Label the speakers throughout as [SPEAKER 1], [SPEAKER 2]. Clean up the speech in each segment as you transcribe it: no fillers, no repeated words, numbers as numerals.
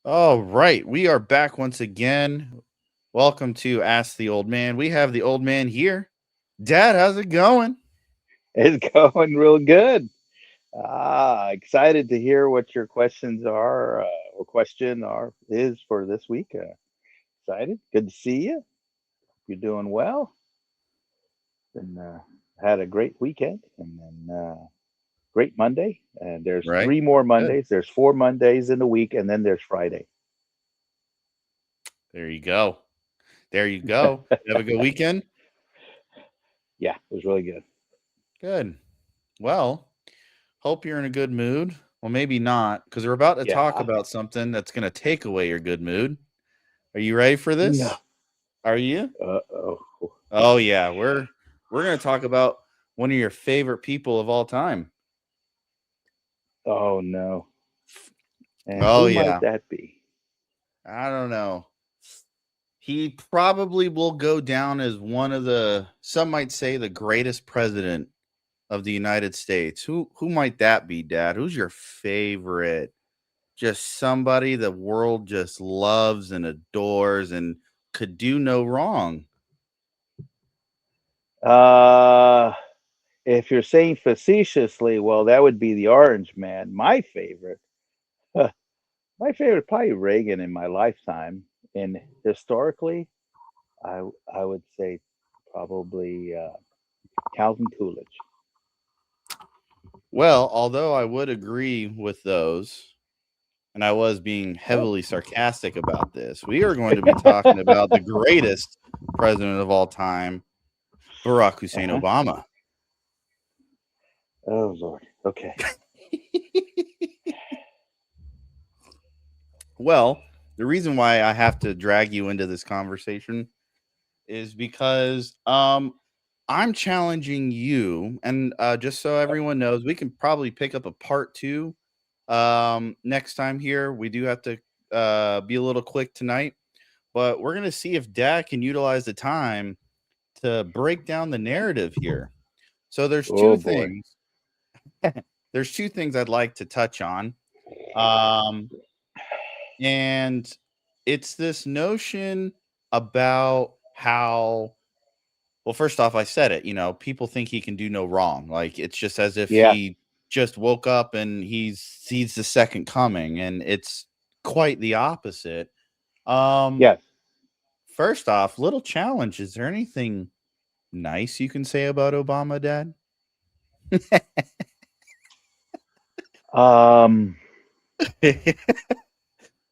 [SPEAKER 1] All right, we are back once again. Welcome to Ask the Old Man. We have the old man here. Dad, how's it going?
[SPEAKER 2] It's going real good. Excited to hear what your questions are, or question are is for this week. Excited. Good to see you. You're doing well. And had a great weekend, and then great Monday. And there's
[SPEAKER 1] Right.
[SPEAKER 2] three more
[SPEAKER 1] Good.
[SPEAKER 2] Mondays. There's 4 Mondays in the week, and then there's Friday.
[SPEAKER 1] There you go. There you go. You have a good weekend?
[SPEAKER 2] Yeah, it was really good.
[SPEAKER 1] Good. Well, hope you're in a good mood. Well, maybe not, because we're about to talk
[SPEAKER 2] Yeah.
[SPEAKER 1] about something that's going to take away your good mood. Are you ready for
[SPEAKER 2] No.
[SPEAKER 1] this? Are you?
[SPEAKER 2] Uh-oh.
[SPEAKER 1] Oh yeah, we're going to talk about one of your favorite people of all time.
[SPEAKER 2] Oh no. And
[SPEAKER 1] Oh
[SPEAKER 2] who might
[SPEAKER 1] yeah.
[SPEAKER 2] that be?
[SPEAKER 1] I don't know. He probably will go down as one of some might say the greatest president of the United States. Who might that be, Dad? Who's your favorite? Just somebody the world just loves and adores and could do no wrong.
[SPEAKER 2] Uh if you're saying facetiously, well, that would be the Orange Man. My favorite. My favorite, probably Reagan in my lifetime. And historically, I would say probably Calvin Coolidge.
[SPEAKER 1] Well, although I would agree with those, and I was being
[SPEAKER 2] Oh.
[SPEAKER 1] heavily sarcastic about this, we are going to be talking about the greatest president of all time, Barack Hussein
[SPEAKER 2] Uh-huh.
[SPEAKER 1] Obama.
[SPEAKER 2] Oh Lord. Okay.
[SPEAKER 1] Well, the reason why I have to drag you into this conversation is because I'm challenging you, and just so everyone knows, we can probably pick up a part two next time here. We do have to be a little quick tonight, but we're gonna see if Dak can utilize the time to break down the narrative here. So there's
[SPEAKER 2] Oh
[SPEAKER 1] two
[SPEAKER 2] boy.
[SPEAKER 1] things. There's two things I'd like to touch on. Um, And it's this notion about how, well, first off, I said it, people think he can do no wrong. Like it's just as if
[SPEAKER 2] Yeah.
[SPEAKER 1] he just woke up and he sees the second coming, and it's quite the opposite. Um,
[SPEAKER 2] Yes.
[SPEAKER 1] First off, little challenge. Is there anything nice you can say about Obama, Dad?
[SPEAKER 2] Um.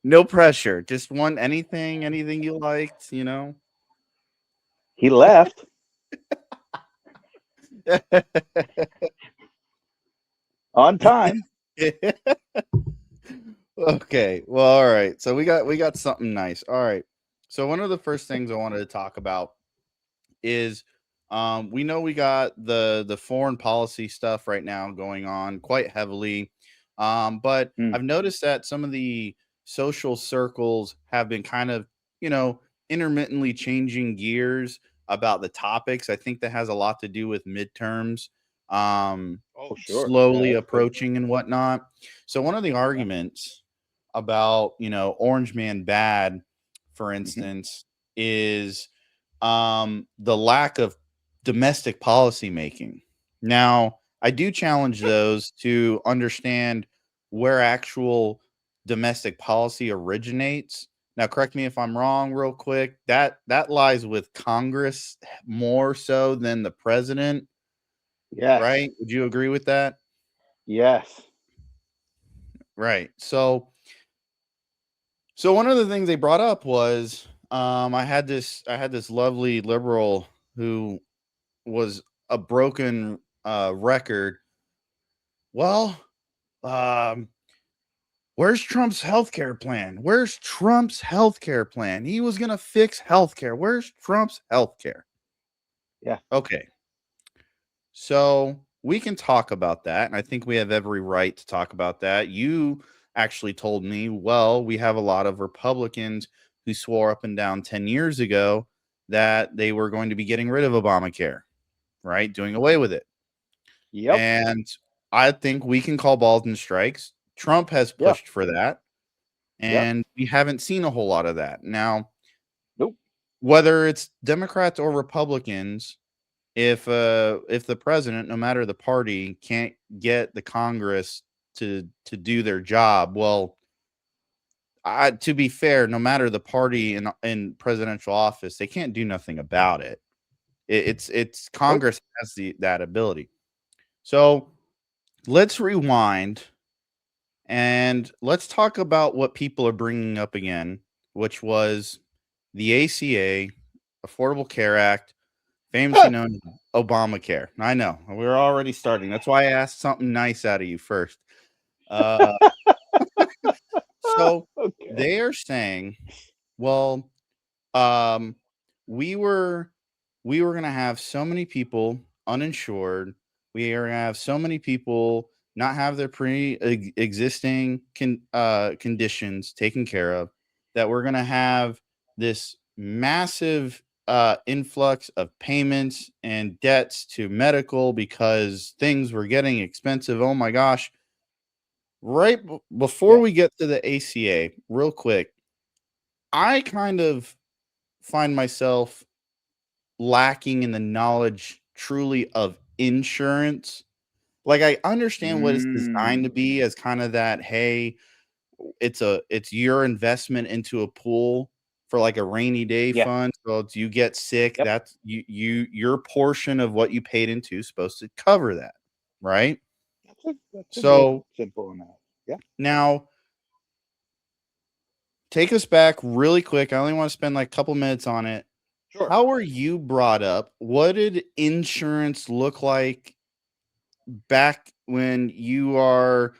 [SPEAKER 1] No pressure. Just one anything you liked.
[SPEAKER 2] He left on time.
[SPEAKER 1] Okay. Well, all right. So we got something nice. All right. So one of the first things I wanted to talk about is we know we got the foreign policy stuff right now going on quite heavily. But
[SPEAKER 2] Hmm.
[SPEAKER 1] I've noticed that some of the social circles have been kind of, you know, intermittently changing gears about the topics. I think that has a lot to do with midterms
[SPEAKER 2] Oh sure. Yeah,
[SPEAKER 1] slowly
[SPEAKER 2] that's big.
[SPEAKER 1] approaching and whatnot. So one of the
[SPEAKER 2] Yeah.
[SPEAKER 1] arguments about, Orange Man bad, for
[SPEAKER 2] Hmm.
[SPEAKER 1] instance, is the lack of domestic policy making. Now, I do challenge those to understand where actual domestic policy originates. Now, correct me if I'm wrong, real quick. That lies with Congress more so than the president,
[SPEAKER 2] Yes.
[SPEAKER 1] right? Would you agree with that?
[SPEAKER 2] Yes.
[SPEAKER 1] Right. So one of the things they brought up was I had this lovely liberal who was a broken record. Well, um, where's Trump's healthcare plan? Where's Trump's healthcare plan? He was gonna fix healthcare. Where's Trump's healthcare?
[SPEAKER 2] Yeah.
[SPEAKER 1] Okay, so we can talk about that, and I think we have every right to talk about that. You actually told me, well, we have a lot of Republicans who swore up and down 10 years ago that they were going to be getting rid of Obamacare, right? Doing away with it.
[SPEAKER 2] Yep.
[SPEAKER 1] And I think we can call balls and strikes. Trump has
[SPEAKER 2] Yeah.
[SPEAKER 1] pushed for that.
[SPEAKER 2] Yep.
[SPEAKER 1] and we haven't seen a whole lot of that. Now,
[SPEAKER 2] Nope.
[SPEAKER 1] whether it's Democrats or Republicans, if the president, no matter the party, can't get the Congress to do their job, well, to be fair, no matter the party in presidential office, they can't do nothing about it. It's
[SPEAKER 2] Nope.
[SPEAKER 1] Congress has that ability. So let's rewind and let's talk about what people are bringing up again, which was the ACA, Affordable Care Act, famously known as Obamacare. I know we're already starting. That's why I asked something nice out of you first. Uh, so
[SPEAKER 2] Okay.
[SPEAKER 1] they are saying, well, um, we were we were gonna have so many people uninsured. We are gonna have so many people not have their existing conditions taken care of, that we're gonna have this massive influx of payments and debts to medical because things were getting expensive. Oh my gosh! Before
[SPEAKER 2] Yeah.
[SPEAKER 1] we get to the ACA, real quick, I kind of find myself lacking in the knowledge truly of insurance. Like, I understand what it's designed to
[SPEAKER 2] Mm.
[SPEAKER 1] be as kind of that, hey, it's your investment into a pool for like a rainy day
[SPEAKER 2] Yeah.
[SPEAKER 1] fund. So it's you get sick,
[SPEAKER 2] Yep.
[SPEAKER 1] that's your portion of what you paid into is supposed to cover that, right?
[SPEAKER 2] That's a good
[SPEAKER 1] So
[SPEAKER 2] simple amount. Yeah.
[SPEAKER 1] now take us back really quick. I only want to spend like a couple minutes on it.
[SPEAKER 2] Sure.
[SPEAKER 1] How were you brought up? What did insurance look like back when you are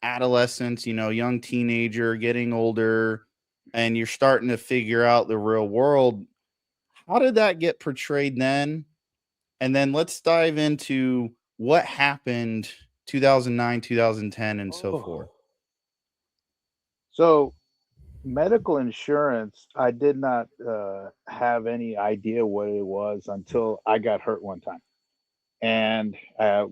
[SPEAKER 1] adolescents, young teenager getting older and you're starting to figure out the real world? How did that get portrayed then? And then let's dive into what happened 2009, 2010 and so forth.
[SPEAKER 2] Oh. So medical insurance, I did not have any idea what it was until I got hurt one time. And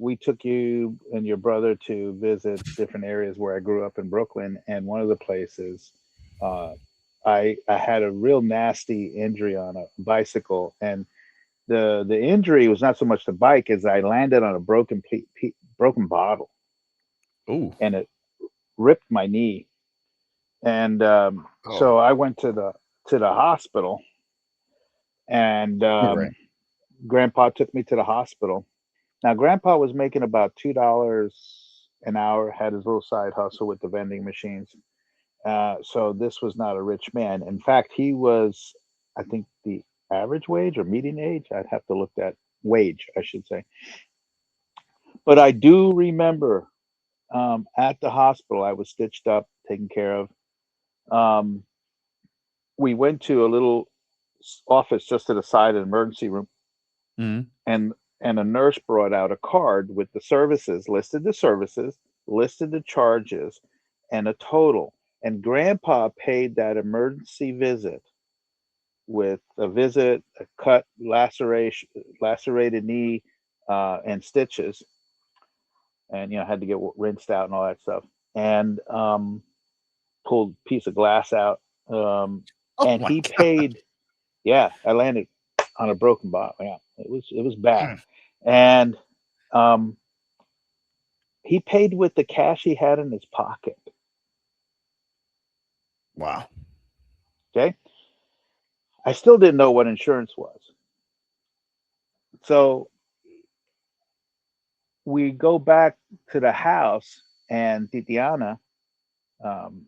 [SPEAKER 2] we took you and your brother to visit different areas where I grew up in Brooklyn. And one of the places, uh, I had a real nasty injury on a bicycle, and the injury was not so much the bike as I landed on a broken bottle,
[SPEAKER 1] Oh,
[SPEAKER 2] and it ripped my knee. And
[SPEAKER 1] oh,
[SPEAKER 2] so I went to the hospital, and
[SPEAKER 1] right.
[SPEAKER 2] Grandpa took me to the hospital. Now, Grandpa was making about $2 an hour, had his little side hustle with the vending machines. So this was not a rich man. In fact, he was, I think, the average wage or median age. I'd have to look that wage, I should say. But I do remember at the hospital, I was stitched up, taken care of. Um, we went to a little office just to the side of the emergency room,
[SPEAKER 1] Mhm.
[SPEAKER 2] and a nurse brought out a card with the services, listed the charges, and a total. And Grandpa paid that emergency visit with a visit, a cut, lacerated knee, and stitches, and had to get rinsed out and all that stuff, and pulled a piece of glass out,
[SPEAKER 1] Oh
[SPEAKER 2] and
[SPEAKER 1] my
[SPEAKER 2] he paid. Yeah, I landed on a broken bottle. Yeah, it was bad,
[SPEAKER 1] god.
[SPEAKER 2] and um, he paid with the cash he had in his pocket.
[SPEAKER 1] Wow.
[SPEAKER 2] Okay, I still didn't know what insurance was, so we go back to the house, and Titiana, um,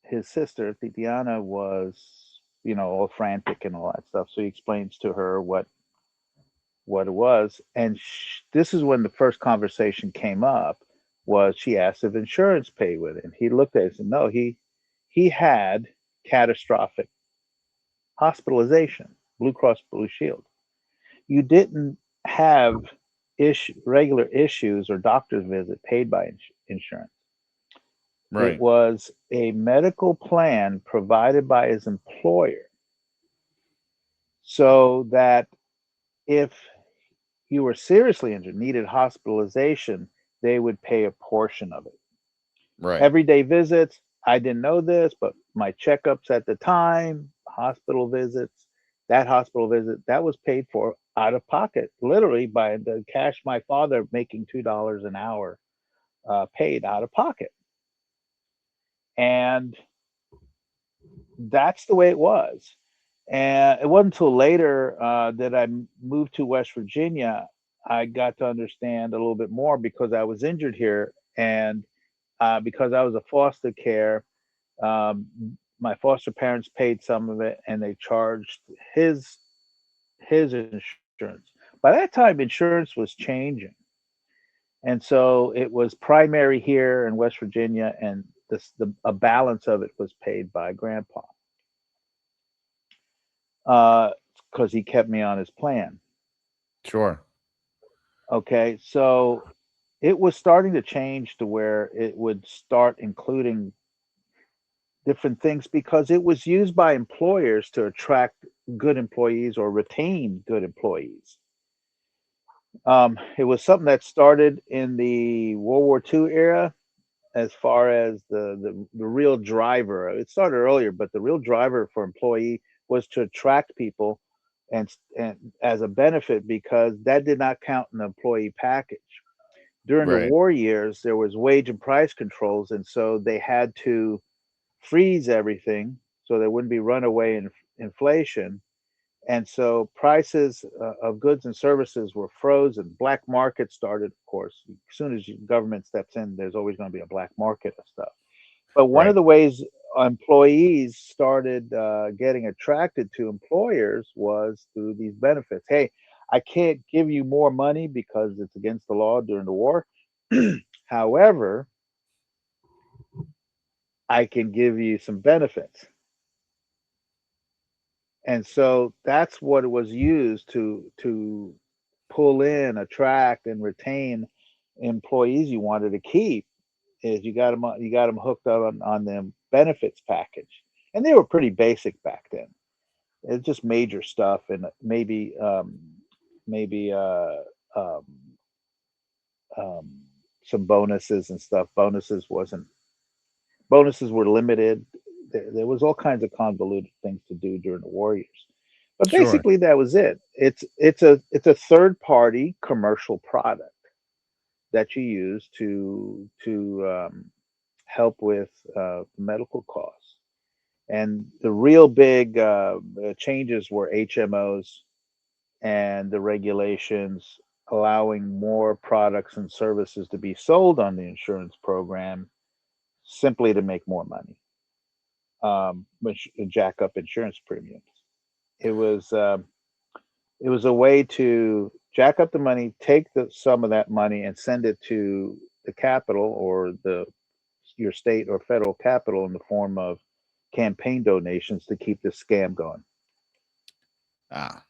[SPEAKER 2] his sister, Titiana was all frantic and all that stuff. So he explains to her what it was, and this is when the first conversation came up. Was she asked if insurance paid with it, and he looked at it and said no. He had catastrophic hospitalization, Blue Cross Blue Shield. You didn't have regular issues or doctor's visit paid by insurance. It
[SPEAKER 1] Right.
[SPEAKER 2] was a medical plan provided by his employer, so that if you were seriously injured, needed hospitalization, they would pay a portion of it.
[SPEAKER 1] Right.
[SPEAKER 2] Everyday visits, I didn't know this, but my checkups at the time, hospital visits, that hospital visit, that was paid for out of pocket, literally by the cash my father making $2 an hour paid out of pocket. And that's the way it was. And it wasn't until later that moved to West Virginia, I got to understand a little bit more because I was injured here. And because I was a foster care, um, my foster parents paid some of it and they charged his his insurance. By that time, insurance was changing. And so it was primary here in West Virginia, and a balance of it was paid by grandpa because he kept me on his plan.
[SPEAKER 1] Sure.
[SPEAKER 2] Okay, so it was starting to change to where it would start including different things because it was used by employers to attract good employees or retain good employees. It was something that started in the World War II era as far as the real driver. It started earlier, but the real driver for employee was to attract people and as a benefit because that did not count in the employee package. During the
[SPEAKER 1] Right.
[SPEAKER 2] war years, there was wage and price controls, and so they had to freeze everything so there wouldn't be runaway inflation. And so prices of goods and services were frozen. Black market started, of course. As soon as government steps in, there's always going to be a black market of stuff. But one of
[SPEAKER 1] Right.
[SPEAKER 2] the ways employees started getting attracted to employers was through these benefits. Hey, I can't give you more money because it's against the law during the war. However, I can give you some benefits. And so that's what it was used to pull in, attract, and retain employees you wanted to keep. Is you got them hooked up on them benefits package, and they were pretty basic back then. It's just major stuff, and maybe um, um, some bonuses and stuff. Bonuses were limited. There was all kinds of convoluted things to do during the war years. But
[SPEAKER 1] Sure.
[SPEAKER 2] basically, that was it. It's a third party commercial product that you use to help with medical costs. And the real big changes were HMOs and the regulations allowing more products and services to be sold on the insurance program simply to make more money, which jack up insurance premiums. It was um, it was a way to jack up the money, take some of that money, and send it to the capital or the your state or federal capital in the form of campaign donations to keep this scam going.
[SPEAKER 1] Ah.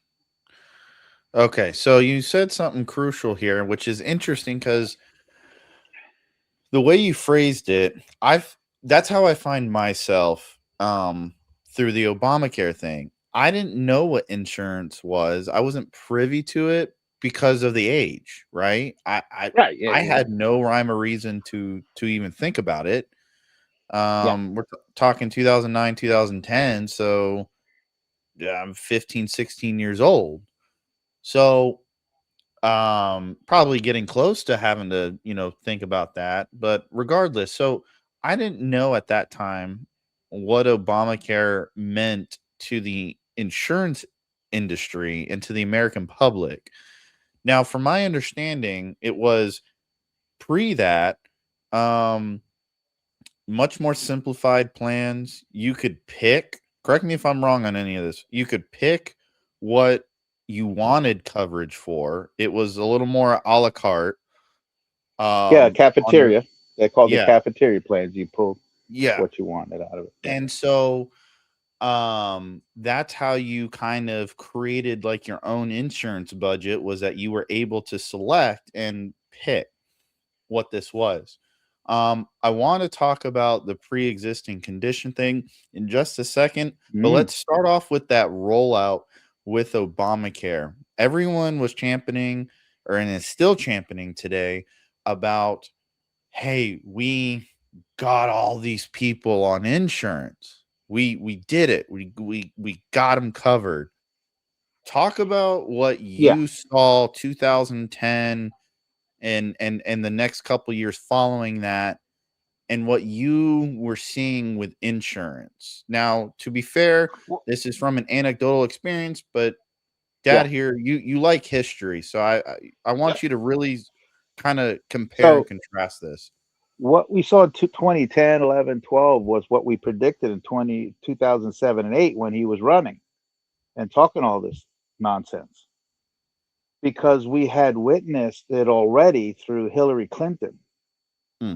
[SPEAKER 1] Okay. So you said something crucial here, which is interesting because the way you phrased it, I've that's how I find myself through the Obamacare thing. I didn't know what insurance was. I wasn't privy to it because of the age, right?
[SPEAKER 2] Right. Yeah.
[SPEAKER 1] I
[SPEAKER 2] Yeah.
[SPEAKER 1] had no rhyme or reason to even think about it.
[SPEAKER 2] Yeah.
[SPEAKER 1] We're talking 2009, 2010, so yeah, I'm 15, 16 years old. So probably getting close to having to, think about that, but regardless, so I didn't know at that time what Obamacare meant to the insurance industry and to the American public. Now, from my understanding, it was pre that, um much more simplified plans. You could pick, correct me if I'm wrong on any of this. You could pick what you wanted coverage for. It was a little more a la carte.
[SPEAKER 2] Yeah.
[SPEAKER 1] On your
[SPEAKER 2] Cafeteria. They called the
[SPEAKER 1] Yeah,
[SPEAKER 2] cafeteria plans. You pulled
[SPEAKER 1] yeah.
[SPEAKER 2] what you wanted out of it. Yeah.
[SPEAKER 1] And so that's how you kind of created like your own insurance budget, was that you were able to select and pick what this was. I want to talk about the pre-existing condition thing in just a second, but
[SPEAKER 2] Mm.
[SPEAKER 1] let's start off with that rollout with Obamacare. Everyone was championing, or and is still championing today, about, hey, we got all these people on insurance. We did it. We got them covered. Talk about what
[SPEAKER 2] Yeah.
[SPEAKER 1] you saw 2010 and the next couple years following that, and what you were seeing with insurance. Now, to be fair,
[SPEAKER 2] Well,
[SPEAKER 1] this is from an anecdotal experience, but
[SPEAKER 2] yeah.
[SPEAKER 1] dad here, you like history, so I
[SPEAKER 2] Yep.
[SPEAKER 1] want you to really kind of compare and
[SPEAKER 2] So
[SPEAKER 1] contrast this.
[SPEAKER 2] what we saw in 2010, 11, 12 was what we predicted in 2007 and 8 when he was running and talking all this nonsense, because we had witnessed it already through Hillary Clinton.
[SPEAKER 1] Hmm,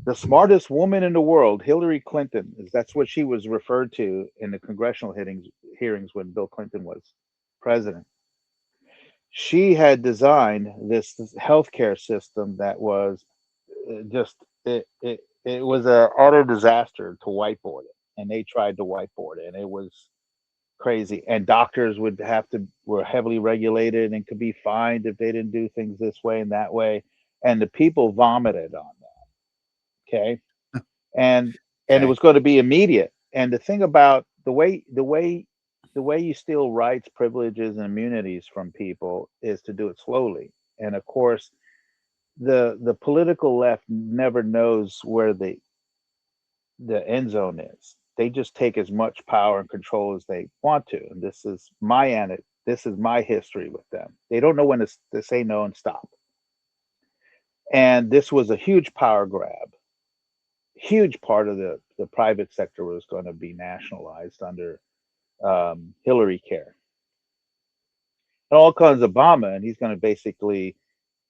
[SPEAKER 2] The smartest woman in the world, Hillary Clinton, is that's what she was referred to in the congressional hearings when Bill Clinton was president. She had designed this healthcare system that was just it was a utter disaster to whiteboard it, and they tried to whiteboard it, and it was crazy. And doctors would have to were heavily regulated and could be fined if they didn't do things this way and that way, and the people vomited on that. Okay, and it
[SPEAKER 1] okay.
[SPEAKER 2] was going to be immediate. And the thing about the way you steal rights, privileges, and immunities from people is to do it slowly. And of course, the political left never knows where the end zone is. They just take as much power and control as they want to. And this is my history with them. They don't know when to say no and stop. And this was a huge power grab. Huge part of the private sector was going to be nationalized under Hillary Care. It all comes Obama, and he's going to basically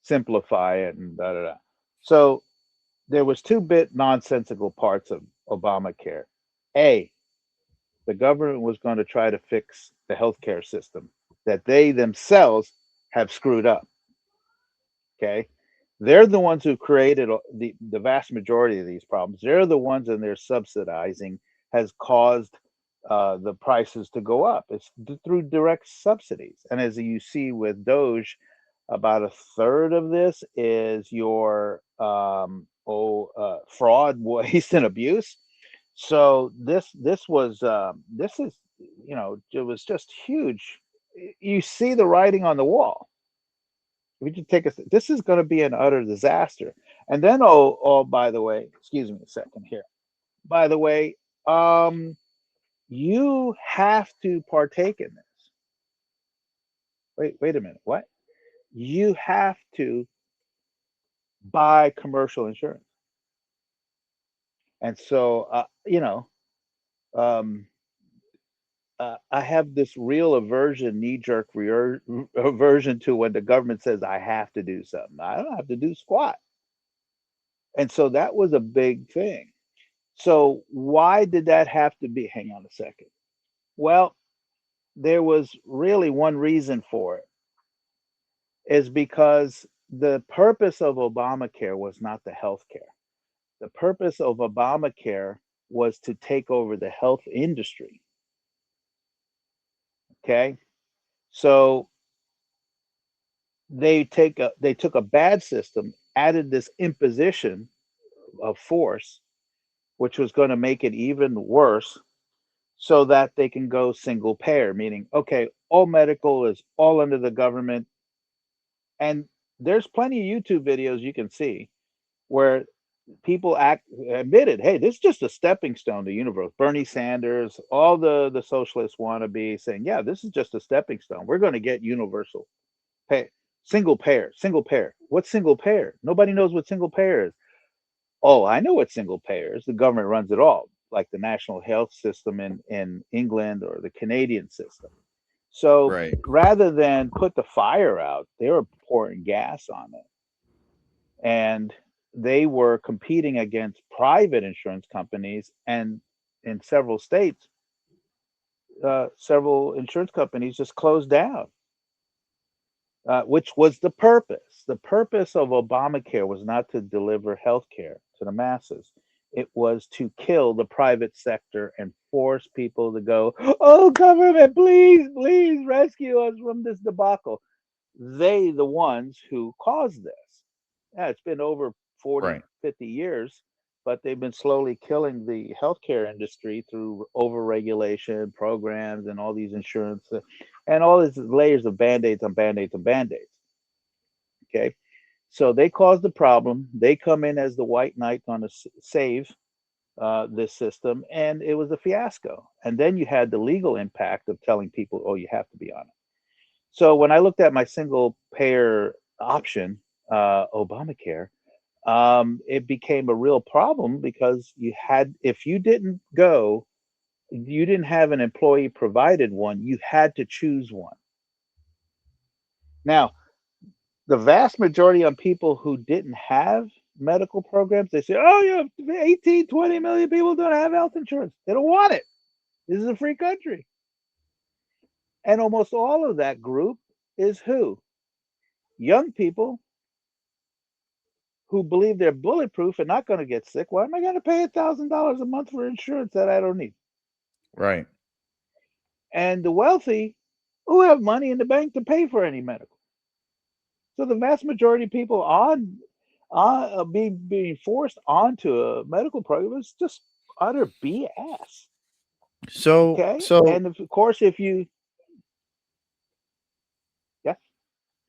[SPEAKER 2] simplify it and da da da. So there was two bit nonsensical parts of Obamacare. A, the government was going to try to fix the healthcare system that they themselves have screwed up. Okay, they're the ones who created the vast majority of these problems. They're the ones, and their subsidizing has caused the prices to go up. It's through direct subsidies, and as you see with Doge, about a third of this is your fraud, waste, and abuse. So this is, it was just huge. You see the writing on the wall. We just take a this is going to be an utter disaster. And then, by the way, excuse me a second here. By the way, um you have to partake in this. Wait a minute. What? You have to buy commercial insurance. And so, um I have this real aversion, knee jerk aversion to when the government says I have to do something. I don't have to do squat. And so that was a big thing. So why did that have to be? Hang on a second. Well, there was really one reason for it, is because the purpose of Obamacare was not the health care. The purpose of Obamacare was to take over the health industry. Okay. So they took a bad system, added this imposition of force, which was going to make it even worse, so that they can go single payer, meaning, okay, all medical is all under the government. And there's plenty of YouTube videos you can see where people admitted, hey, this is just a stepping stone to universe. Bernie Sanders, all the socialists want to be saying, yeah, this is just a stepping stone. We're going to get universal pay, single payer, single payer. What's single payer? Nobody knows what single payer is. Oh, I know what single payer is. The government runs it all, like the national health system in England or the Canadian system. So
[SPEAKER 1] Right.
[SPEAKER 2] rather than put the fire out, they were pouring gas on it. And they were competing against private insurance companies. And in several states, several insurance companies just closed down, which was the purpose. The purpose of Obamacare was not to deliver health care to the masses. It was to kill the private sector and force people to go, oh, government, please, please rescue us from this debacle. They, the ones who caused this. Yeah, it's been over 40,
[SPEAKER 1] Right.
[SPEAKER 2] 50 years. but they've been slowly killing the healthcare industry through overregulation programs and all these insurance and all these layers of band-aids on band-aids on band-aids. Okay, so they caused the problem. They come in as the white knight on to save this system, and it was a fiasco. And then you had the legal impact of telling people, "Oh, you have to be on it." So when I looked at my single payer option, Obamacare, it became a real problem because if you didn't go, you didn't have an employee provided one, you had to choose one. Now, the vast majority of people who didn't have medical programs, they say, oh, you have 18, 20 million people don't have health insurance. They don't want it. This is a free country. And almost all of that group is who? Young people who believe they're bulletproof and not going to get sick. Why am I going to pay $1,000 a month for insurance that I don't need?
[SPEAKER 1] Right.
[SPEAKER 2] And the wealthy who have money in the bank to pay for any medical. So the vast majority of people on being forced onto a medical program is just utter BS.
[SPEAKER 1] So
[SPEAKER 2] Okay,
[SPEAKER 1] so
[SPEAKER 2] and of course, if you yeah,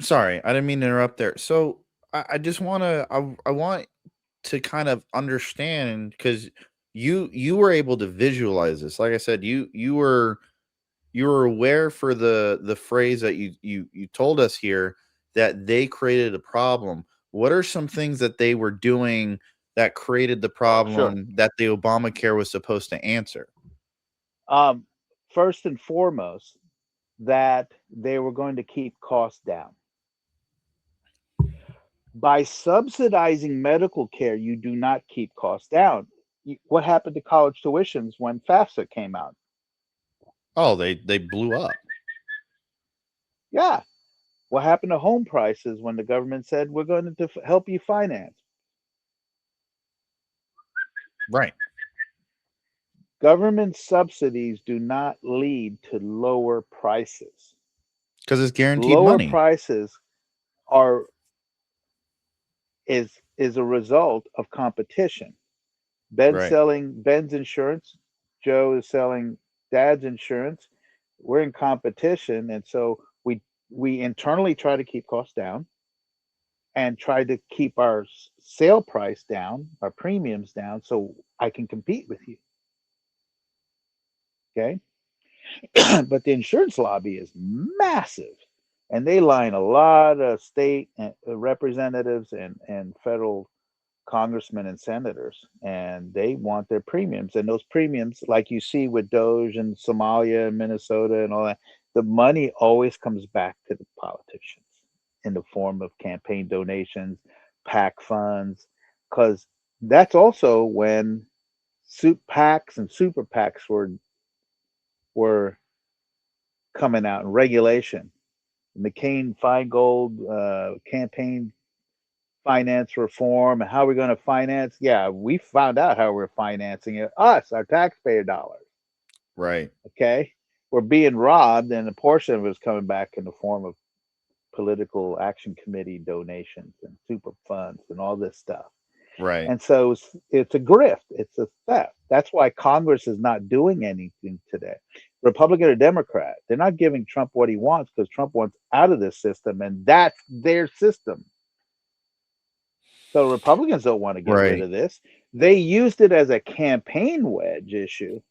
[SPEAKER 1] sorry, I didn't mean to interrupt there. So I just I want to kind of understand because you were able to visualize this. Like I said, you were aware for the phrase that you told us here that they created a problem. What are some things that they were doing that created the
[SPEAKER 2] sure.
[SPEAKER 1] problem that the Obamacare was supposed to answer?
[SPEAKER 2] Um, First and foremost, that they were going to keep costs down. By subsidizing medical care, you do not keep costs down. What happened to college tuitions when FAFSA came out?
[SPEAKER 1] Oh, they blew up.
[SPEAKER 2] Yeah. What happened to home prices when the government said we're going to help you finance?
[SPEAKER 1] Right.
[SPEAKER 2] Government subsidies do not lead to lower prices.
[SPEAKER 1] Because it's guaranteed
[SPEAKER 2] Lower
[SPEAKER 1] money.
[SPEAKER 2] prices are is a result of competition.
[SPEAKER 1] Right.
[SPEAKER 2] Ben's insurance, Joe is selling dad's insurance. We're in competition, and so we internally try to keep costs down and try to keep our sale price down, our premiums down, so I can compete with you. Okay, but the insurance lobby is massive, and they line a lot of state representatives and federal congressmen and senators, and they want their premiums. And those premiums, like you see with Doge and Somalia and Minnesota and all that, the money always comes back to the politicians in the form of campaign donations, PAC funds, because that's also when soup PACs and super PACs were coming out in regulation. McCain-Feingold campaign finance reform and how we're going to finance. Yeah, we found out how we're financing it. Us, our taxpayer dollars.
[SPEAKER 1] Right.
[SPEAKER 2] Okay, we're being robbed, and a portion of it is coming back in the form of political action committee donations and super funds and all this stuff.
[SPEAKER 1] Right.
[SPEAKER 2] And so it's a grift. It's a theft. That's why Congress is not doing anything today. Republican or Democrat, they're not giving Trump what he wants because Trump wants out of this system, and that's their system. So Republicans don't want to get rid
[SPEAKER 1] Right.
[SPEAKER 2] of this. They used it as a campaign wedge issue.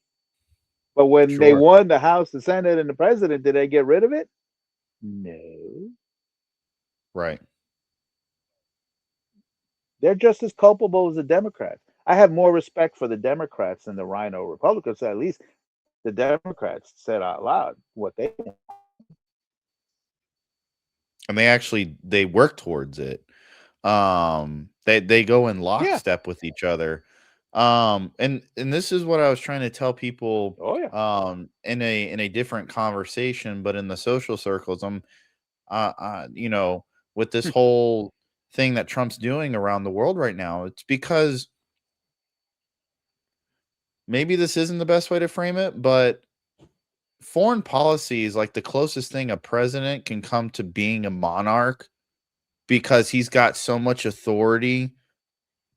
[SPEAKER 2] But when they
[SPEAKER 1] Sure.
[SPEAKER 2] won the House, the Senate, and the president, did they get rid of it? No.
[SPEAKER 1] Right.
[SPEAKER 2] They're just as culpable as the Democrats. I have more respect for the Democrats than the Rhino Republicans. At least the Democrats said out loud what they want.
[SPEAKER 1] And they work towards it. They go in
[SPEAKER 2] Yeah.
[SPEAKER 1] lockstep with each other. And this is what I was trying to tell people
[SPEAKER 2] Oh yeah.
[SPEAKER 1] in a different conversation, but in the social circles, you know, with this whole thing that Trump's doing around the world right now, it's because maybe this isn't the best way to frame it, but foreign policy is like the closest thing a president can come to being a monarch because he's got so much authority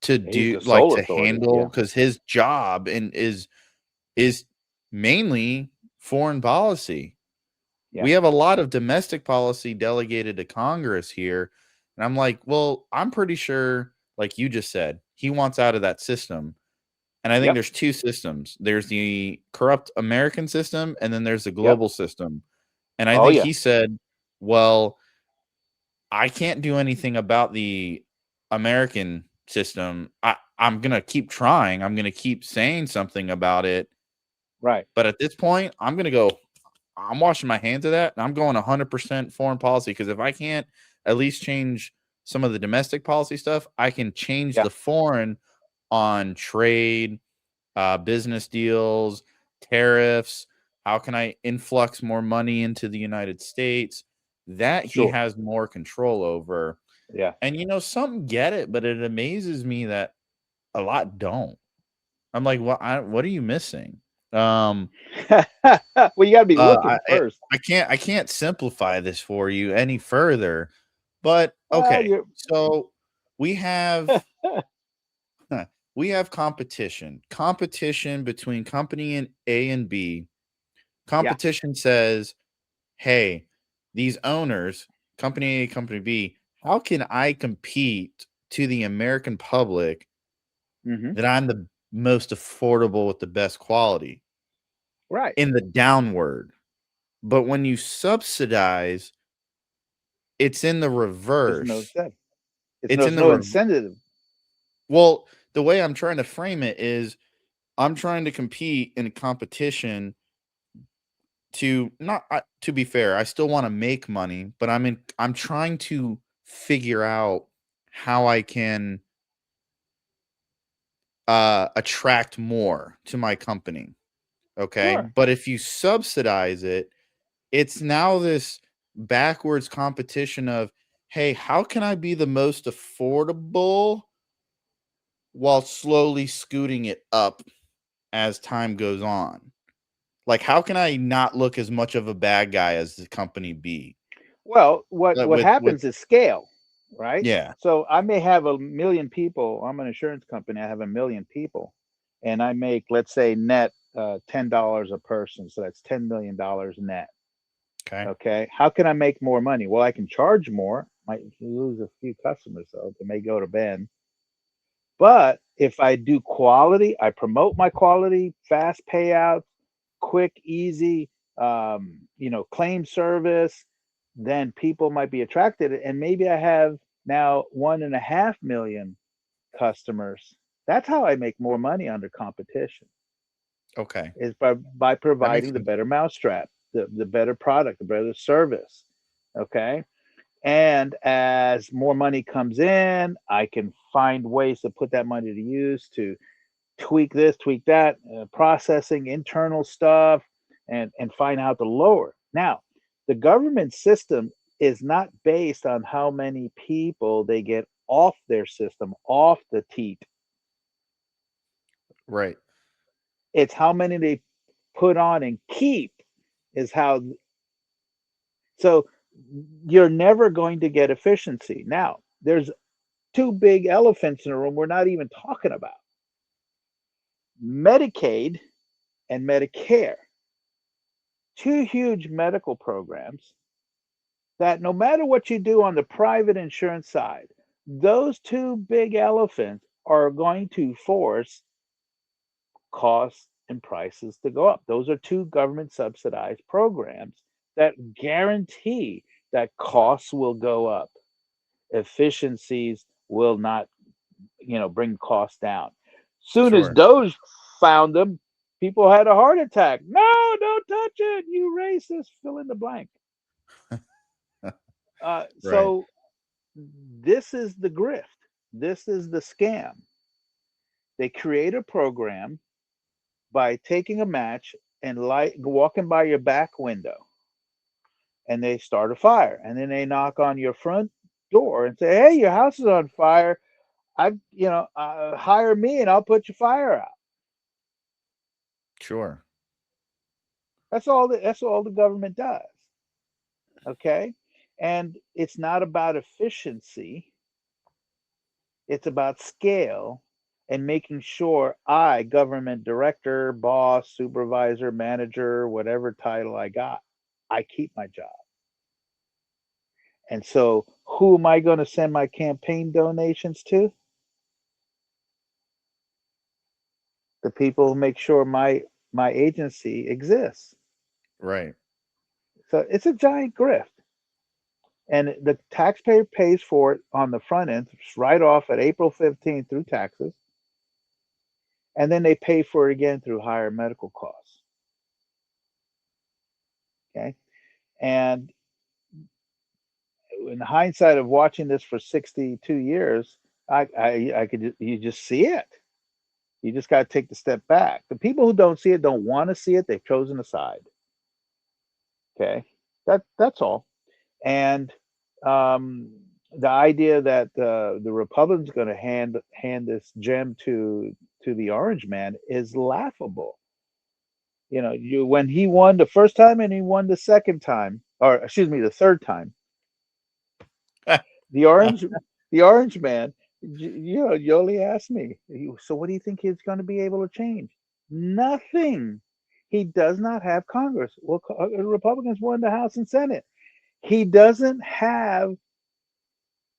[SPEAKER 1] to
[SPEAKER 2] He's
[SPEAKER 1] do
[SPEAKER 2] the
[SPEAKER 1] like
[SPEAKER 2] sole
[SPEAKER 1] to
[SPEAKER 2] authority.
[SPEAKER 1] handle
[SPEAKER 2] Yeah.
[SPEAKER 1] because his job and is mainly foreign policy.
[SPEAKER 2] Yeah.
[SPEAKER 1] We have a lot of domestic policy delegated to Congress here. And I'm like, well, I'm pretty sure, like you just said, he wants out of that system. And I think
[SPEAKER 2] Yep.
[SPEAKER 1] there's two systems. There's the corrupt American system, and then there's the
[SPEAKER 2] Yep.
[SPEAKER 1] global system. And I
[SPEAKER 2] Oh
[SPEAKER 1] think
[SPEAKER 2] yeah.
[SPEAKER 1] he said, well, I can't do anything about the American system. I'm gonna keep trying. I'm gonna keep saying something about it.
[SPEAKER 2] Right.
[SPEAKER 1] But at this point, I'm gonna go. I'm washing my hands of that, and I'm going 100% foreign policy because if I can't at least change some of the domestic policy stuff, I can change
[SPEAKER 2] Yeah.
[SPEAKER 1] the foreign on trade, business deals, tariffs. How can I influx more money into the United States? That he
[SPEAKER 2] Sure.
[SPEAKER 1] has more control over.
[SPEAKER 2] Yeah.
[SPEAKER 1] And some get it, but it amazes me that a lot don't. I'm like, what are you missing? Um,
[SPEAKER 2] Well, you got to be
[SPEAKER 1] uh,
[SPEAKER 2] looking
[SPEAKER 1] I,
[SPEAKER 2] first.
[SPEAKER 1] I can't simplify this for you any further, but
[SPEAKER 2] Well,
[SPEAKER 1] okay.
[SPEAKER 2] you're
[SPEAKER 1] So we have we have competition between company and A and B.
[SPEAKER 2] yeah.
[SPEAKER 1] Competition says, "Hey, these owners, company A, company B, how can I compete to the American public
[SPEAKER 2] Hmm.
[SPEAKER 1] that I'm the most affordable with the best quality
[SPEAKER 2] Right.
[SPEAKER 1] in the downward?" But when you subsidize, it's in the
[SPEAKER 2] There's no
[SPEAKER 1] reverse.
[SPEAKER 2] incentive.
[SPEAKER 1] It's in
[SPEAKER 2] There's
[SPEAKER 1] the
[SPEAKER 2] no
[SPEAKER 1] rev
[SPEAKER 2] incentive.
[SPEAKER 1] well, the way I'm trying to frame it is I'm trying to compete in a competition to not to be fair, I still wanna make money, but I'm trying to figure out how I can, attract more to my company, okay?
[SPEAKER 2] Sure.
[SPEAKER 1] But if you subsidize it, it's now this backwards competition of, "Hey, how can I be the most affordable while slowly scooting it up as time goes on?" Like, how can I not look as much of a bad guy as the company B?
[SPEAKER 2] Well, what
[SPEAKER 1] With
[SPEAKER 2] happens is scale, right?
[SPEAKER 1] yeah,
[SPEAKER 2] So I may have a million people. I'm an insurance company. I have a million people, and I make, let's say, net $10 a person. So that's $10 million net.
[SPEAKER 1] okay,
[SPEAKER 2] Okay. How can I make more money? Well, I can charge more. Might lose a few customers though. They may go to Ben. But if I do quality, I promote my quality, fast payouts, quick, easy, claim service, then people might be attracted. And maybe I have now 1.5 million customers. That's how I make more money under competition
[SPEAKER 1] okay.
[SPEAKER 2] is by
[SPEAKER 1] That makes
[SPEAKER 2] providing the
[SPEAKER 1] sense.
[SPEAKER 2] better mousetrap, the better product, the better service. Okay. And as more money comes in, I can find ways to put that money to use to tweak this, tweak that, processing internal stuff, and find out the lower. Now, the government system is not based on how many people they get off their system, off the teat.
[SPEAKER 1] Right.
[SPEAKER 2] It's how many they put on and keep is how. So you're never going to get efficiency. Now, there's two big elephants in the room we're not even talking about: Medicaid and Medicare. Two huge medical programs that no matter what you do on the private insurance side, those two big elephants are going to force costs and prices to go up. Those are two government subsidized programs that guarantee that costs will go up, efficiencies will not, bring costs down. Soon as
[SPEAKER 1] Sure.
[SPEAKER 2] Doge found them, people had a heart attack. No, don't touch it, you racist. Fill in the blank.
[SPEAKER 1] Right.
[SPEAKER 2] So this is the grift. This is the scam. They create a program by taking a match and light walking by your back window, and they start a fire, and then they knock on your front door and say, "Hey, your house is on fire. Hire me and I'll put your fire out."
[SPEAKER 1] Sure.
[SPEAKER 2] That's all the government does. Okay, and it's not about efficiency. It's about scale and making sure I, government director, boss, supervisor, manager, whatever title I got, I keep my job. And so, who am I going to send my campaign donations to? The people who make sure my agency exists.
[SPEAKER 1] Right.
[SPEAKER 2] So it's a giant grift, and the taxpayer pays for it on the front end, right off at April 15th through taxes, and then they pay for it again through higher medical costs. Okay, and in hindsight of watching this for 62 years, I could you just see it. You just got to take the step back. The people who don't see it don't want to see it. They've chosen a side. Okay, that's all. And um, the idea that the Republicans going to hand this gem to the Orange Man is laughable. You know, you when he won the first time and he won the second time, or excuse me, the third time, the Orange the Orange Man, you know, Yoli asked me, so what do you think he's going to be able to change? Nothing. He does not have Congress. Well, Republicans won the House and Senate. He doesn't have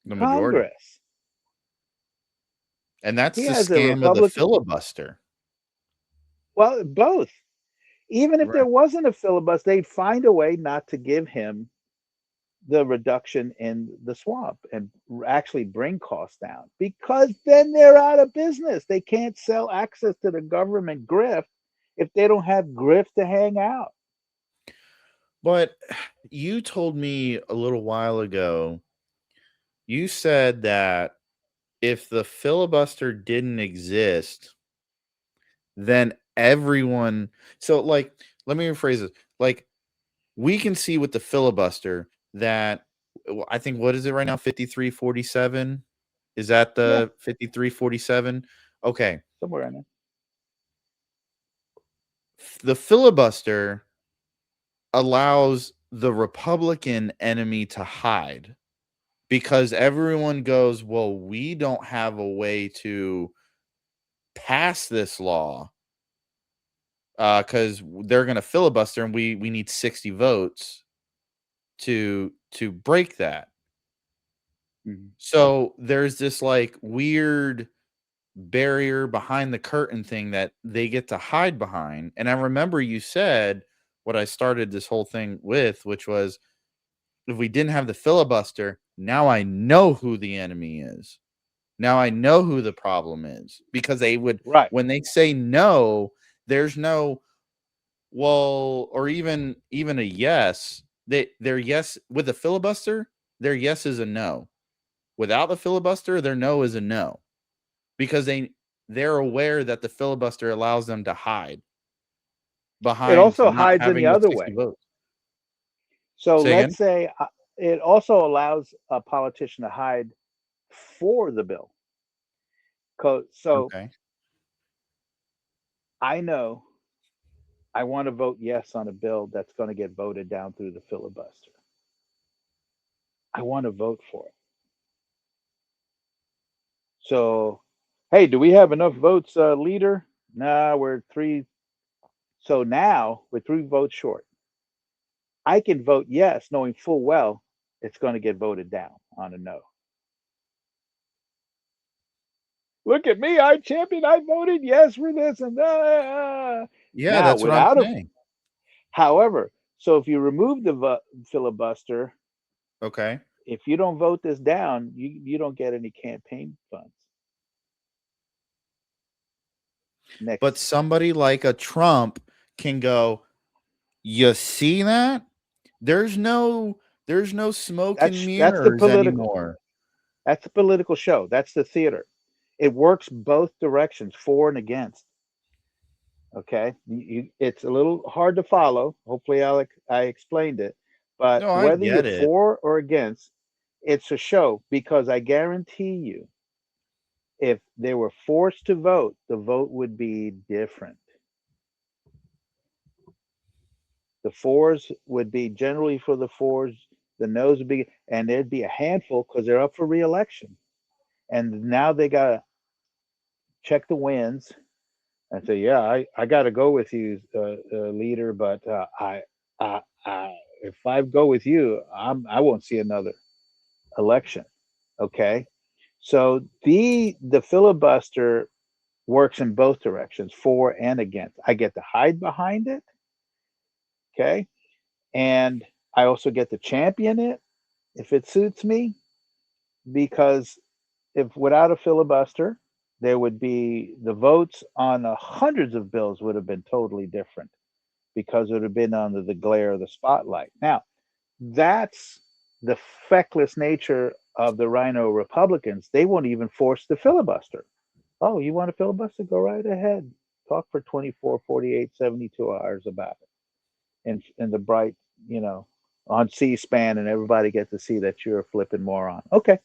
[SPEAKER 1] The majority.
[SPEAKER 2] Congress.
[SPEAKER 1] And
[SPEAKER 2] He
[SPEAKER 1] that's the
[SPEAKER 2] has a
[SPEAKER 1] scam of the
[SPEAKER 2] Republican.
[SPEAKER 1] filibuster.
[SPEAKER 2] Well, both. Even if there
[SPEAKER 1] Right.
[SPEAKER 2] wasn't a filibuster, they'd find a way not to give him the reduction in the swamp and actually bring costs down because then they're out of business. They can't sell access to the government grift if they don't have grift to hang out.
[SPEAKER 1] But you told me a little while ago, you said that if the filibuster didn't exist, then everyone so like let me rephrase this. Like we can see with the filibuster that I think what is it right now 53-47? Is that
[SPEAKER 2] Yeah,
[SPEAKER 1] the 53-47? Okay.
[SPEAKER 2] somewhere in there.
[SPEAKER 1] The filibuster allows the Republican enemy to hide because everyone goes, "Well, we don't have a way to pass this law because they're going to filibuster, and we need 60 votes to break that."
[SPEAKER 2] Mhm.
[SPEAKER 1] So there's this like weird barrier behind the curtain thing that they get to hide behind. And I remember you said what I started this whole thing with, which was if we didn't have the filibuster, now I know who the enemy is. Now I know who the problem is because they would,
[SPEAKER 2] Right.
[SPEAKER 1] when they say no, there's no, well, or even a yes. Their yes with a filibuster, their yes is a no. Without the filibuster, their no is a no because they're aware that the filibuster allows them to hide
[SPEAKER 2] It
[SPEAKER 1] behind
[SPEAKER 2] also
[SPEAKER 1] not
[SPEAKER 2] hides in the
[SPEAKER 1] having the
[SPEAKER 2] other
[SPEAKER 1] 60
[SPEAKER 2] way.
[SPEAKER 1] votes.
[SPEAKER 2] So
[SPEAKER 1] Say
[SPEAKER 2] let's
[SPEAKER 1] again?
[SPEAKER 2] say it also allows a politician to hide for the bill. So
[SPEAKER 1] Okay.
[SPEAKER 2] I know I want to vote yes on a bill that's going to get voted down through the filibuster. I want to vote for it. So, hey, do we have enough votes, leader? Nah, we're three. So now we're three votes short. I can vote yes, knowing full well it's going to get voted down on a no. Look at me, I champion. I voted yes for this and that.
[SPEAKER 1] Yeah,
[SPEAKER 2] Now,
[SPEAKER 1] that's what I'm
[SPEAKER 2] without a,
[SPEAKER 1] saying.
[SPEAKER 2] however, so if you remove the filibuster,
[SPEAKER 1] Okay.
[SPEAKER 2] if you don't vote this down, you don't get any campaign funds.
[SPEAKER 1] But
[SPEAKER 2] Next,
[SPEAKER 1] somebody like a Trump can go, "You see that? There's no there's no smoke and
[SPEAKER 2] that's the
[SPEAKER 1] mirrors
[SPEAKER 2] political.
[SPEAKER 1] anymore."
[SPEAKER 2] That's the political show. That's the theater. It works both directions, for and against. Okay, it's a little hard to follow. Hopefully, I explained it. But
[SPEAKER 1] No, I
[SPEAKER 2] whether you're
[SPEAKER 1] get it.
[SPEAKER 2] for or against, it's a show because I guarantee you, if they were forced to vote, the vote would be different. The fours would be generally for the fours, the no's would be, and there'd be a handful because they're up for reelection. and now they gotta check the wins and say, yeah, I got to go with you, leader, but if I go with you, I won't see another election. Okay, so the filibuster works in both directions, for and against. I get to hide behind it, okay, and I also get to champion it if it suits me, because if without a filibuster, there would be the votes on hundreds of bills would have been totally different because it would have been under the glare of the spotlight. Now, that's the feckless nature of the Rhino Republicans. They won't even force the filibuster. Oh, you want a filibuster? Go right ahead. Talk for 24, 48, 72 hours about it. In the bright, you know, on C-SPAN, and everybody get to see that you're a flipping moron. Okay.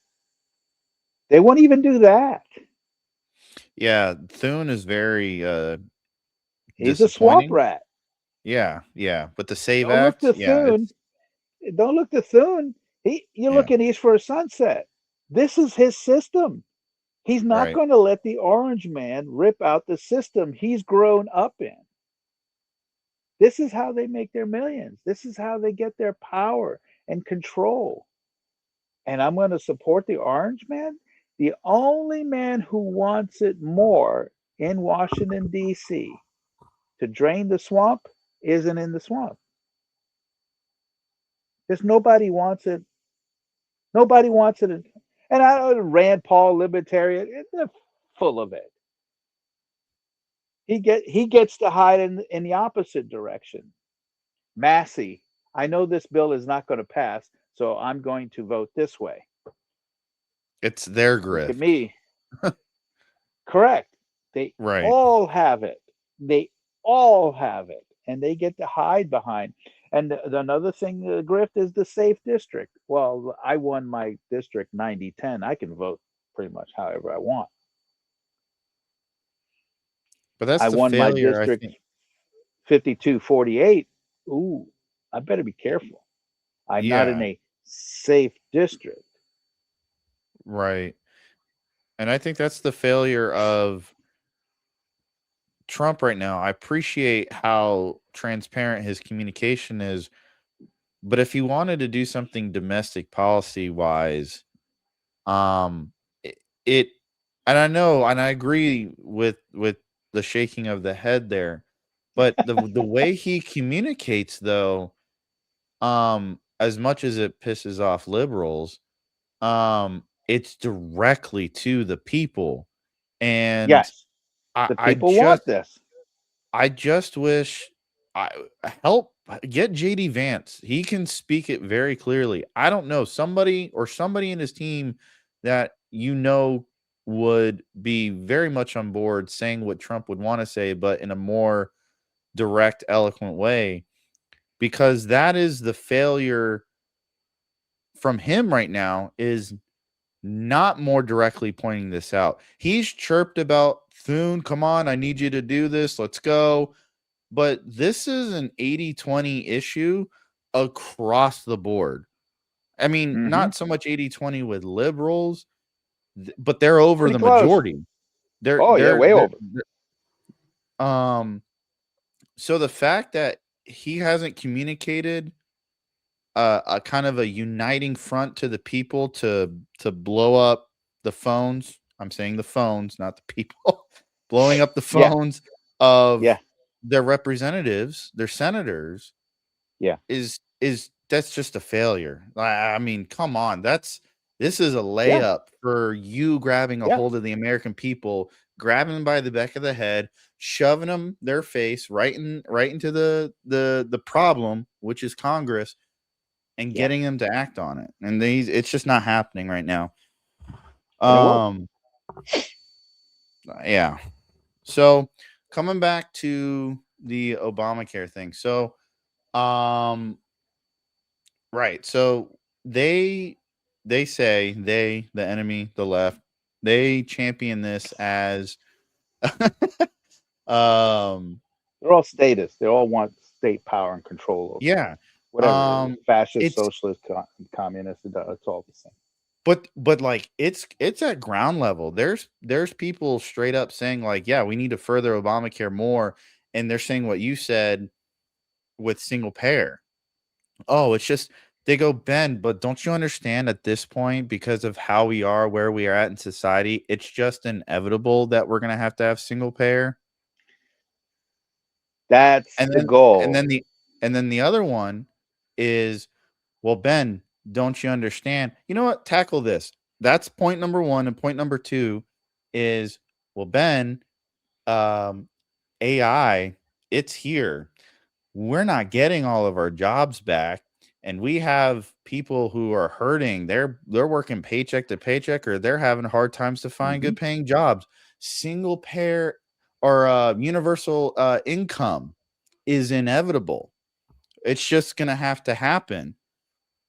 [SPEAKER 2] They won't even do that.
[SPEAKER 1] Yeah, Thune is very
[SPEAKER 2] He's a swamp
[SPEAKER 1] disappointing.
[SPEAKER 2] rat.
[SPEAKER 1] Yeah, yeah. But the Save
[SPEAKER 2] Don't look
[SPEAKER 1] Act,
[SPEAKER 2] to
[SPEAKER 1] yeah,
[SPEAKER 2] Thune.
[SPEAKER 1] it's
[SPEAKER 2] Don't look to Thune. You're
[SPEAKER 1] yeah,
[SPEAKER 2] looking east for a sunset. This is his system. He's not
[SPEAKER 1] right.
[SPEAKER 2] going to let the orange man rip out the system he's grown up in. This is how they make their millions. This is how they get their power and control. And I'm going to support the orange man. The only man who wants it more in Washington, D.C. to drain the swamp isn't in the swamp. There's nobody wants it. Nobody wants it. And I know Rand Paul, libertarian, they're full of it. He gets to hide in the opposite direction. Massey, I know this bill is not going to pass, so I'm going to vote this way.
[SPEAKER 1] It's their
[SPEAKER 2] Look at
[SPEAKER 1] grift.
[SPEAKER 2] me. Correct. They
[SPEAKER 1] Right.
[SPEAKER 2] all have it. They all have it, and they get to hide behind. And another thing, grift is the safe district. Well, I won my district 90-10. I can vote pretty much however I want.
[SPEAKER 1] But that's
[SPEAKER 2] I
[SPEAKER 1] the
[SPEAKER 2] won my
[SPEAKER 1] failure, I
[SPEAKER 2] district
[SPEAKER 1] think.
[SPEAKER 2] 52-48. Ooh, I better be careful. I'm not in
[SPEAKER 1] Yeah,
[SPEAKER 2] a safe district.
[SPEAKER 1] right. And I think that's the failure of Trump right now. I appreciate how transparent his communication is, but if he wanted to do something domestic policy wise, um, it and I know, and I agree with the shaking of the head there, but the way he communicates though, as much as it pisses off liberals, it's directly to the people, and
[SPEAKER 2] Yes,
[SPEAKER 1] I
[SPEAKER 2] the
[SPEAKER 1] I
[SPEAKER 2] people
[SPEAKER 1] just
[SPEAKER 2] want this.
[SPEAKER 1] I just wish I help get JD Vance. He can speak it very clearly. I don't know, somebody in his team that would be very much on board saying what Trump would want to say, but in a more direct, eloquent way, because that is the failure from him right now, is not more directly pointing this out. He's chirped about Thune, come on, I need you to do this. Let's go. But this is an 80-20 issue across the board. I mean,
[SPEAKER 2] Hmm.
[SPEAKER 1] not so much 80-20 with liberals, but they're over
[SPEAKER 2] Pretty
[SPEAKER 1] the
[SPEAKER 2] close.
[SPEAKER 1] majority. They're
[SPEAKER 2] Oh yeah,
[SPEAKER 1] they're
[SPEAKER 2] way
[SPEAKER 1] they're,
[SPEAKER 2] over.
[SPEAKER 1] they're so the fact that he hasn't communicated a kind of a uniting front to the people to blow up the phones. I'm saying the phones, not the people. Blowing up the
[SPEAKER 2] Yeah,
[SPEAKER 1] phones of
[SPEAKER 2] yeah,
[SPEAKER 1] their representatives, their senators,
[SPEAKER 2] yeah.
[SPEAKER 1] is that's just a failure. I mean, come on. This is a
[SPEAKER 2] Yeah,
[SPEAKER 1] layup for you grabbing a
[SPEAKER 2] yeah,
[SPEAKER 1] hold of the American people, grabbing them by the back of the head, shoving them their face right into the problem, which is Congress, and
[SPEAKER 2] yeah.
[SPEAKER 1] getting them to act on it. And these it's just not happening right now.
[SPEAKER 2] And it won't.
[SPEAKER 1] Um yeah. So coming back to the Obamacare thing. So um right. So they say the enemy, the left, they champion this as um
[SPEAKER 2] They're all statists. They all want state power and control over
[SPEAKER 1] yeah.
[SPEAKER 2] whatever it is. Fascist,
[SPEAKER 1] It's
[SPEAKER 2] socialist, communist. It's all the same.
[SPEAKER 1] but like it's at ground level. There's people straight up saying like, yeah, we need to further Obamacare more, and they're saying what you said with single payer. Oh, it's just they go, Ben, but don't you understand at this point, because of how we are, where we are at in society, it's just inevitable that we're gonna have to have single payer.
[SPEAKER 2] That's
[SPEAKER 1] And
[SPEAKER 2] the
[SPEAKER 1] then and
[SPEAKER 2] goal.
[SPEAKER 1] then the and then the other one is, well, Ben, don't you understand? You know what? Tackle this. That's point number one. And point number two is, well, Ben, um, AI, it's here. We're not getting all of our jobs back. And we have people who are hurting. They're working paycheck to paycheck, or they're having hard times to find
[SPEAKER 2] Hmm.
[SPEAKER 1] good paying jobs. Single pair or universal income is inevitable. It's just gonna have to happen.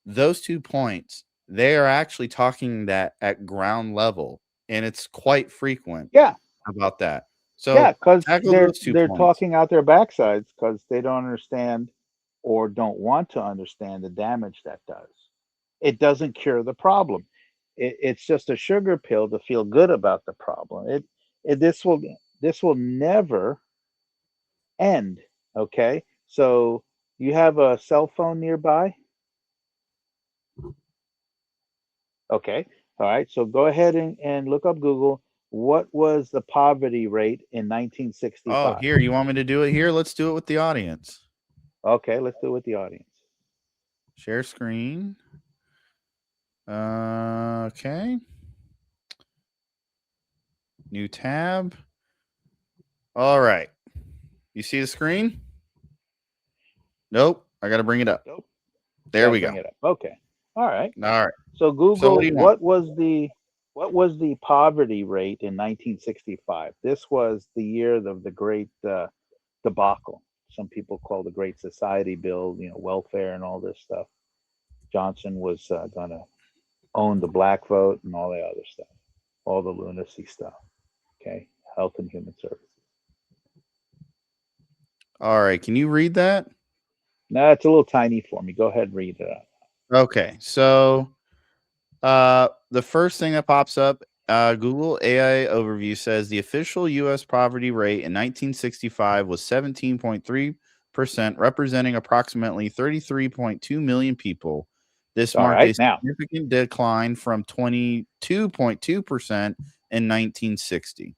[SPEAKER 1] Those 2 points, they are actually talking that at ground level, and it's quite frequent
[SPEAKER 2] Yeah,
[SPEAKER 1] about that.
[SPEAKER 2] yeah,
[SPEAKER 1] So,
[SPEAKER 2] because
[SPEAKER 1] tackle
[SPEAKER 2] they're
[SPEAKER 1] those 2
[SPEAKER 2] they're
[SPEAKER 1] points.
[SPEAKER 2] talking out their backsides because they don't understand or don't want to understand the damage that does. It doesn't cure the problem. It's just a sugar pill to feel good about the problem. This will never end. Okay, so you have a cell phone nearby. Okay, all right. So go ahead and look up Google. What was the poverty rate in
[SPEAKER 1] Oh,
[SPEAKER 2] 1965?
[SPEAKER 1] here, you want me to do it here? Let's do it with the audience.
[SPEAKER 2] Okay, let's do it with the audience.
[SPEAKER 1] Share screen. Okay. New tab. All right. You see the screen? Nope. I gotta bring it up.
[SPEAKER 2] Nope.
[SPEAKER 1] There
[SPEAKER 2] Got to
[SPEAKER 1] we
[SPEAKER 2] bring
[SPEAKER 1] go.
[SPEAKER 2] it up. Okay. All right.
[SPEAKER 1] All right.
[SPEAKER 2] So
[SPEAKER 1] So what
[SPEAKER 2] Google,
[SPEAKER 1] do you want?
[SPEAKER 2] what was the poverty rate in 1965? This was the year of the great debacle. Some people call the Great Society Bill, welfare and all this stuff. Johnson was going to own the black vote and all the other stuff, all the lunacy stuff. Okay. Health and Human Services.
[SPEAKER 1] All right. Can you read that?
[SPEAKER 2] No, it's a little tiny for me. Go ahead and read it out.
[SPEAKER 1] Okay. So the first thing that pops up, Google AI overview says the official U.S. poverty rate in 1965 was 17.3%, representing approximately 33.2 million people. This
[SPEAKER 2] All
[SPEAKER 1] marked a
[SPEAKER 2] right. Now,
[SPEAKER 1] significant decline from 22.2% in 1960.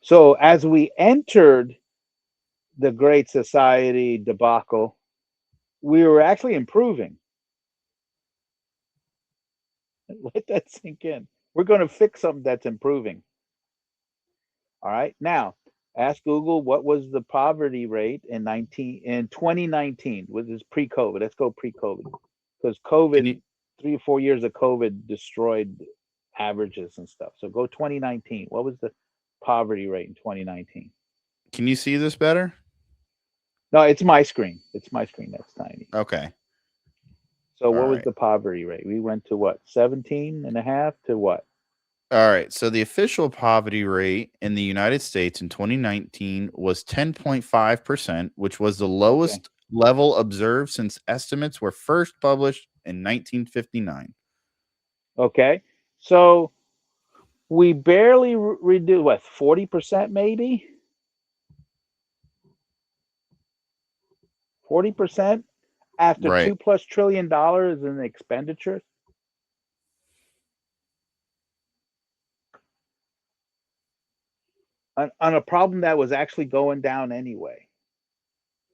[SPEAKER 2] so as we entered the Great Society debacle, we were actually improving. Let that sink in. We're going to fix something that's improving. All right. Now, ask Google what was the poverty rate in 2019, which is pre-COVID. Let's go pre-COVID because
[SPEAKER 1] Can
[SPEAKER 2] COVID,
[SPEAKER 1] you
[SPEAKER 2] 3 or 4 years of COVID destroyed averages and stuff. So go 2019. What was the poverty rate in 2019?
[SPEAKER 1] can you see this better?
[SPEAKER 2] No, it's my screen. It's my screen that's tiny.
[SPEAKER 1] Okay.
[SPEAKER 2] So
[SPEAKER 1] All
[SPEAKER 2] what was
[SPEAKER 1] right.
[SPEAKER 2] the poverty rate? We went to what? 17 and a half to what?
[SPEAKER 1] All right. So the official poverty rate in the United States in 2019 was 10.5%, which was the
[SPEAKER 2] Okay.
[SPEAKER 1] lowest level observed since estimates were first published in 1959.
[SPEAKER 2] Okay. So we barely reduce what, 40% maybe? 40% after
[SPEAKER 1] Right.
[SPEAKER 2] $2+ trillion in expenditures on a problem that was actually going down anyway.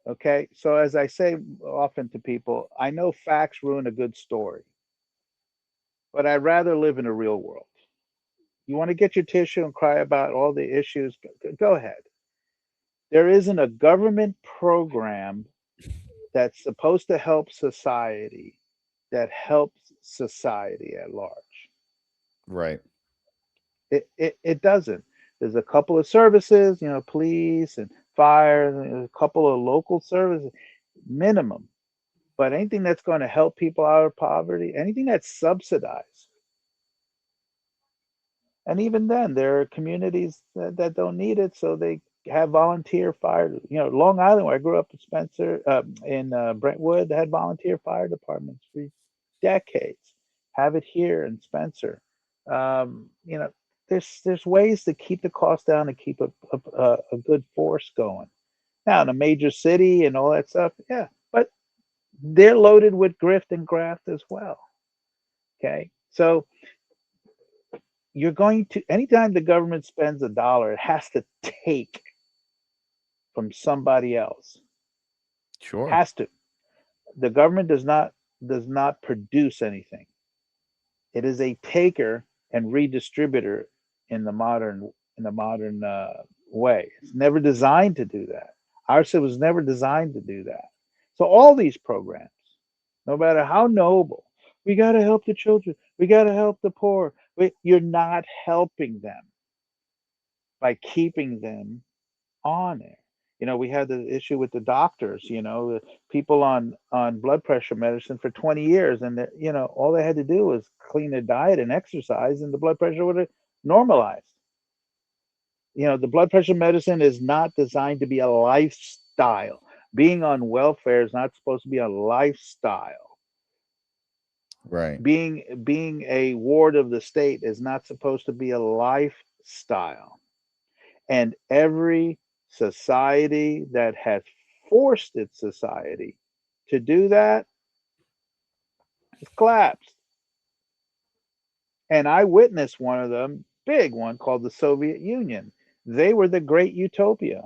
[SPEAKER 2] Okay. So as I say often to people, I know facts ruin a good story, but I'd rather live in a real world. You want to get your tissue and cry about all the issues? Go ahead. There isn't a government program that's supposed to help society that helps society at large.
[SPEAKER 1] Right.
[SPEAKER 2] It doesn't. There's a couple of services, police and fire, and a couple of local services, minimum. But anything that's going to help people out of poverty, anything that's subsidized, and even then, there are communities that don't need it, so they have volunteer fire. Long Island, where I grew up in Spencer, in Brentwood, they had volunteer fire departments for decades. Have it here in Spencer. You know, there's ways to keep the cost down and keep a good force going. Now, in a major city and all that stuff, yeah, but they're loaded with grift and graft as well. Okay, so you're going to anytime the government spends a dollar, it has to take from somebody else.
[SPEAKER 1] Sure.
[SPEAKER 2] Has to. The government does not produce anything. It is a taker and redistributor in the modern way. It's never designed to do that. Ours was never designed to do that. So all these programs, no matter how noble, we got to help the children. We got to help the poor. You're not helping them by keeping them on there. We had the issue with the doctors, the people on blood pressure medicine for 20 years, and all they had to do was clean their diet and exercise, and the blood pressure would have normalized. The blood pressure medicine is not designed to be a lifestyle. Being on welfare is not supposed to be a lifestyle.
[SPEAKER 1] Right.
[SPEAKER 2] Being a ward of the state is not supposed to be a lifestyle. And every society that has forced its society to do that has collapsed. And I witnessed one of them, big one called the Soviet Union. They were the great utopia.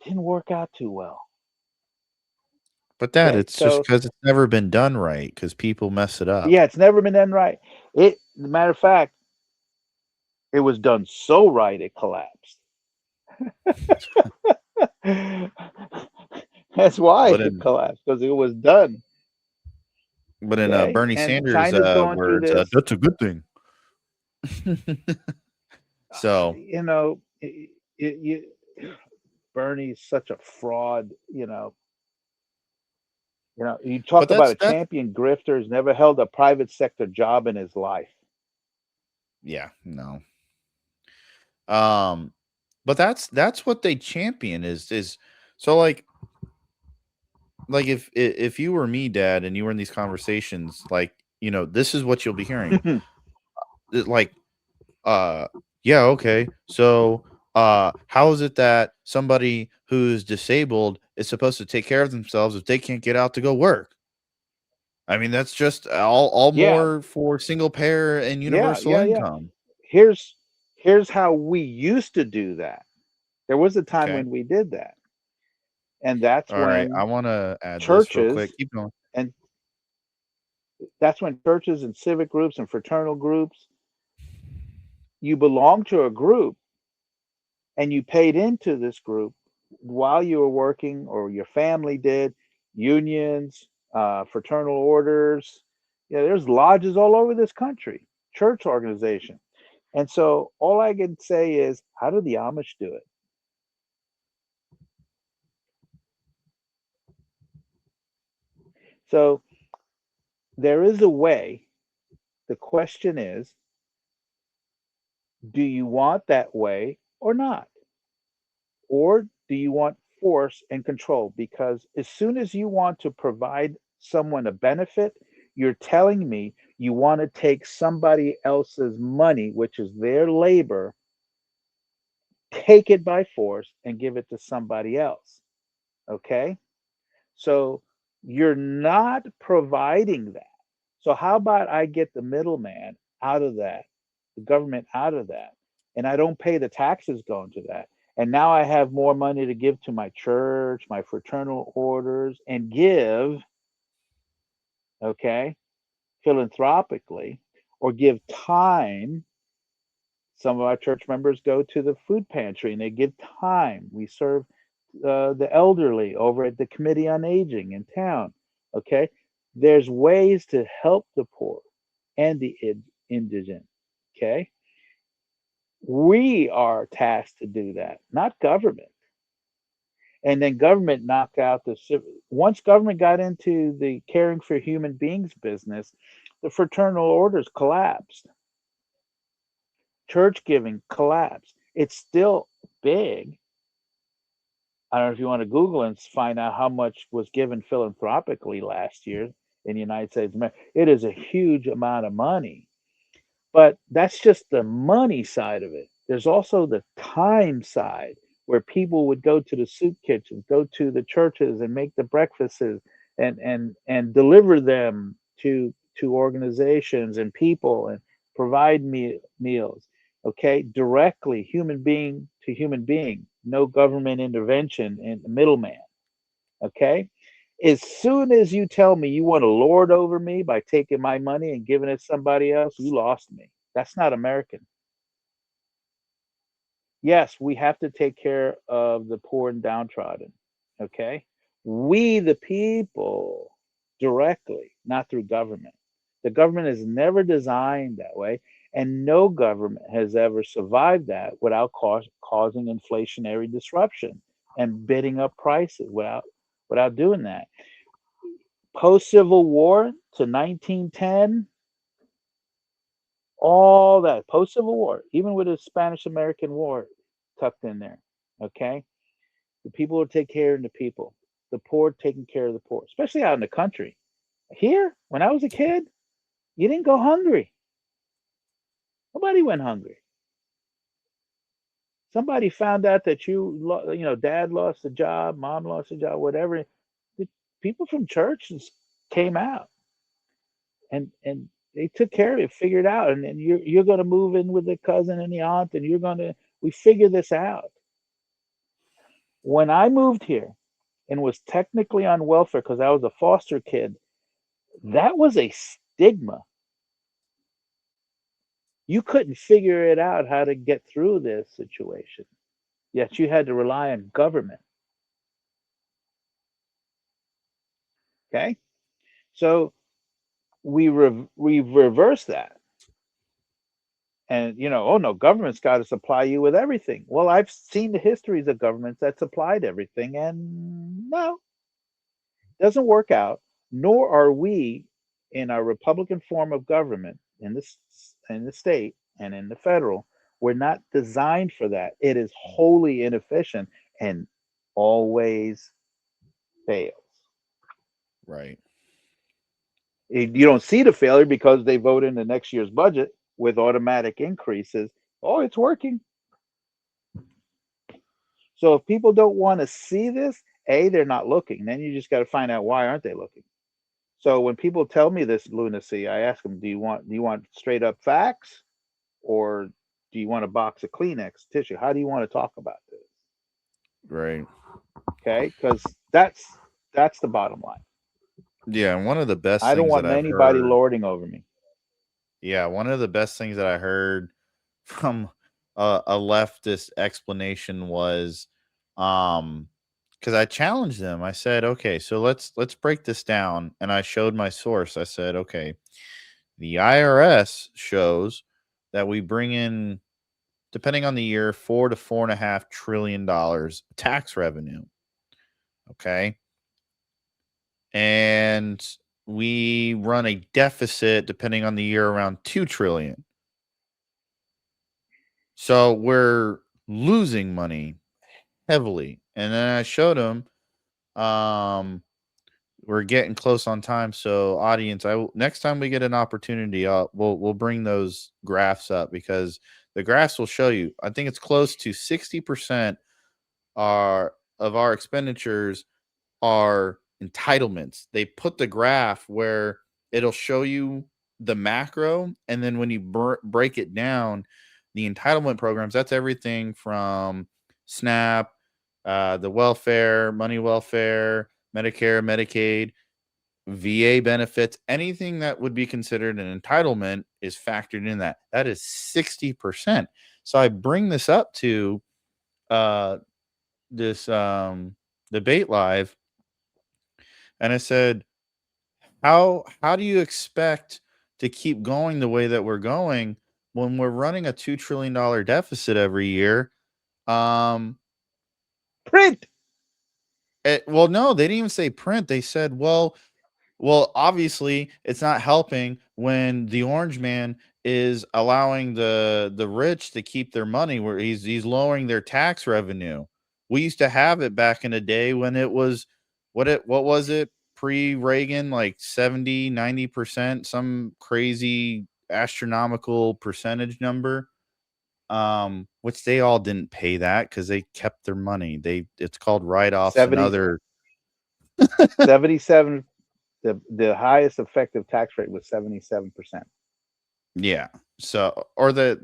[SPEAKER 2] Didn't work out too well.
[SPEAKER 1] But that
[SPEAKER 2] Okay.
[SPEAKER 1] it's just
[SPEAKER 2] So,
[SPEAKER 1] because it's never been done right because people mess it up.
[SPEAKER 2] yeah, it's never been done right. Matter of fact, it was done so right it collapsed. That's why
[SPEAKER 1] But
[SPEAKER 2] it
[SPEAKER 1] in
[SPEAKER 2] collapsed, because it was done. Okay.
[SPEAKER 1] Bernie
[SPEAKER 2] And
[SPEAKER 1] Sanders,
[SPEAKER 2] China's going through
[SPEAKER 1] words,
[SPEAKER 2] this.
[SPEAKER 1] "That's a good thing." So,
[SPEAKER 2] You know, Bernie's such a fraud. You
[SPEAKER 1] but
[SPEAKER 2] talk about
[SPEAKER 1] that's
[SPEAKER 2] a
[SPEAKER 1] that's
[SPEAKER 2] champion grifter who's never held a private sector job in his life.
[SPEAKER 1] yeah, no. Um, but that's what they champion is so like if you were me, Dad, and you were in these conversations, like, this is what you'll be hearing. Like, uh yeah, okay, so how is it that somebody who's disabled is supposed to take care of themselves if they can't get out to go work? I mean, that's just all
[SPEAKER 2] Yeah,
[SPEAKER 1] more for single payer and
[SPEAKER 2] yeah,
[SPEAKER 1] universal
[SPEAKER 2] yeah, yeah.
[SPEAKER 1] income.
[SPEAKER 2] Here's here's how we used to do that. There was a time
[SPEAKER 1] Okay,
[SPEAKER 2] when we did that, and that's
[SPEAKER 1] all right, I
[SPEAKER 2] when
[SPEAKER 1] want to add this real quick.
[SPEAKER 2] churches
[SPEAKER 1] Keep going.
[SPEAKER 2] and that's when churches and civic groups and fraternal groups, you belong to a group and you paid into this group while you were working, or your family did. Unions, fraternal orders, there's lodges all over this country, church organization. And so all I can say is, how do the Amish do it? So there is a way. The question is, do you want that way or not? Or do you want force and control? Because as soon as you want to provide someone a benefit, you're telling me you want to take somebody else's money, which is their labor, take it by force and give it to somebody else. Okay. So you're not providing that. So how about I get the middleman out of that, the government out of that, and I don't pay the taxes going to that. And now I have more money to give to my church, my fraternal orders, and give, okay, philanthropically, or give time. Some of our church members go to the food pantry and they give time. We serve the elderly over at the Committee on Aging in town. Okay, there's ways to help the poor and the indigent. Okay, we are tasked to do that, not government. And then government knocked out once government got into the caring for human beings business, the fraternal orders collapsed. Church giving collapsed. It's still big. I don't know if you want to Google and find out how much was given philanthropically last year. in the United States of America. It is a huge amount of money, but that's just the money side of it. There's also the time side where people would go to the soup kitchens, go to the churches and make the breakfasts and deliver them to organizations and people and provide meals. Okay, directly human being to human being, no government intervention in the middleman. Okay, as soon as you tell me you want to lord over me by taking my money and giving it to somebody else, you lost me. That's not American. Yes, we have to take care of the poor and downtrodden. Okay. We, the people, directly, not through government. The government is never designed that way. And no government has ever survived that without causing inflationary disruption and bidding up prices without doing that. Post Civil War to 1910, all that post Civil War, even with the Spanish American War tucked in there. Okay, the people will take care of the people, the poor taking care of the poor, especially out in the country. Here, when I was a kid, you didn't go hungry. Nobody went hungry. Somebody found out that dad lost a job, mom lost a job, whatever. The people from church just came out and they took care of it, figured it out, and you're going to move in with the cousin and the aunt, and you're going to we figure this out. When I moved here and was technically on welfare because I was a foster kid, that was a stigma. You couldn't figure it out how to get through this situation. Yet you had to rely on government. Okay, so we've reversed that, and oh no, government's got to supply you with everything. Well, I've seen the histories of governments that supplied everything, and no, doesn't work out. Nor are we in our Republican form of government in the state and in the federal. We're not designed for that. It is wholly inefficient and always fails.
[SPEAKER 1] Right.
[SPEAKER 2] You don't see the failure because they vote in the next year's budget with automatic increases. Oh, it's working. So if people don't want to see this, A, they're not looking. Then you just got to find out why aren't they looking. So when people tell me this lunacy, I ask them, do you want straight up facts or do you want a box of Kleenex tissue? How do you want to talk about this?
[SPEAKER 1] Right.
[SPEAKER 2] Okay? Because that's the bottom line.
[SPEAKER 1] Yeah, and one of the best
[SPEAKER 2] I don't
[SPEAKER 1] things that
[SPEAKER 2] want
[SPEAKER 1] I've
[SPEAKER 2] anybody
[SPEAKER 1] heard,
[SPEAKER 2] lording over me.
[SPEAKER 1] yeah, one of the best things that I heard from a leftist explanation was, um, because I challenged them. I said, okay, so let's break this down, and I showed my source. I said, okay, the IRS shows that we bring in, depending on the year, $4 to $4.5 trillion tax revenue. Okay, and we run a deficit depending on the year around 2 trillion. So we're losing money heavily. And then I showed them, um we're getting close on time, so audience, next time we get an opportunity, we'll bring those graphs up because the graphs will show you. I think it's close to 60% are of our expenditures are entitlements. They put the graph where it'll show you the macro, and then when you break it down, the entitlement programs, that's everything from SNAP, the welfare, money welfare, Medicare, Medicaid, VA benefits, anything that would be considered an entitlement is factored in that. That is 60%. So I bring this up to uh, this debate live, and I said, how do you expect to keep going the way that we're going when we're running a $2 trillion deficit every year? Um,
[SPEAKER 2] Print.
[SPEAKER 1] well, no, they didn't even say print. They said, well, obviously, it's not helping when the orange man is allowing the rich to keep their money, where he's lowering their tax revenue. We used to have it back in the day when it was what was it? pre-Reagan like 70, 90%, some crazy astronomical percentage number. Which they all didn't pay that because they kept their money. It's called write-offs and
[SPEAKER 2] 70,
[SPEAKER 1] other.
[SPEAKER 2] 77. The highest effective tax rate was 77%.
[SPEAKER 1] Yeah. So or there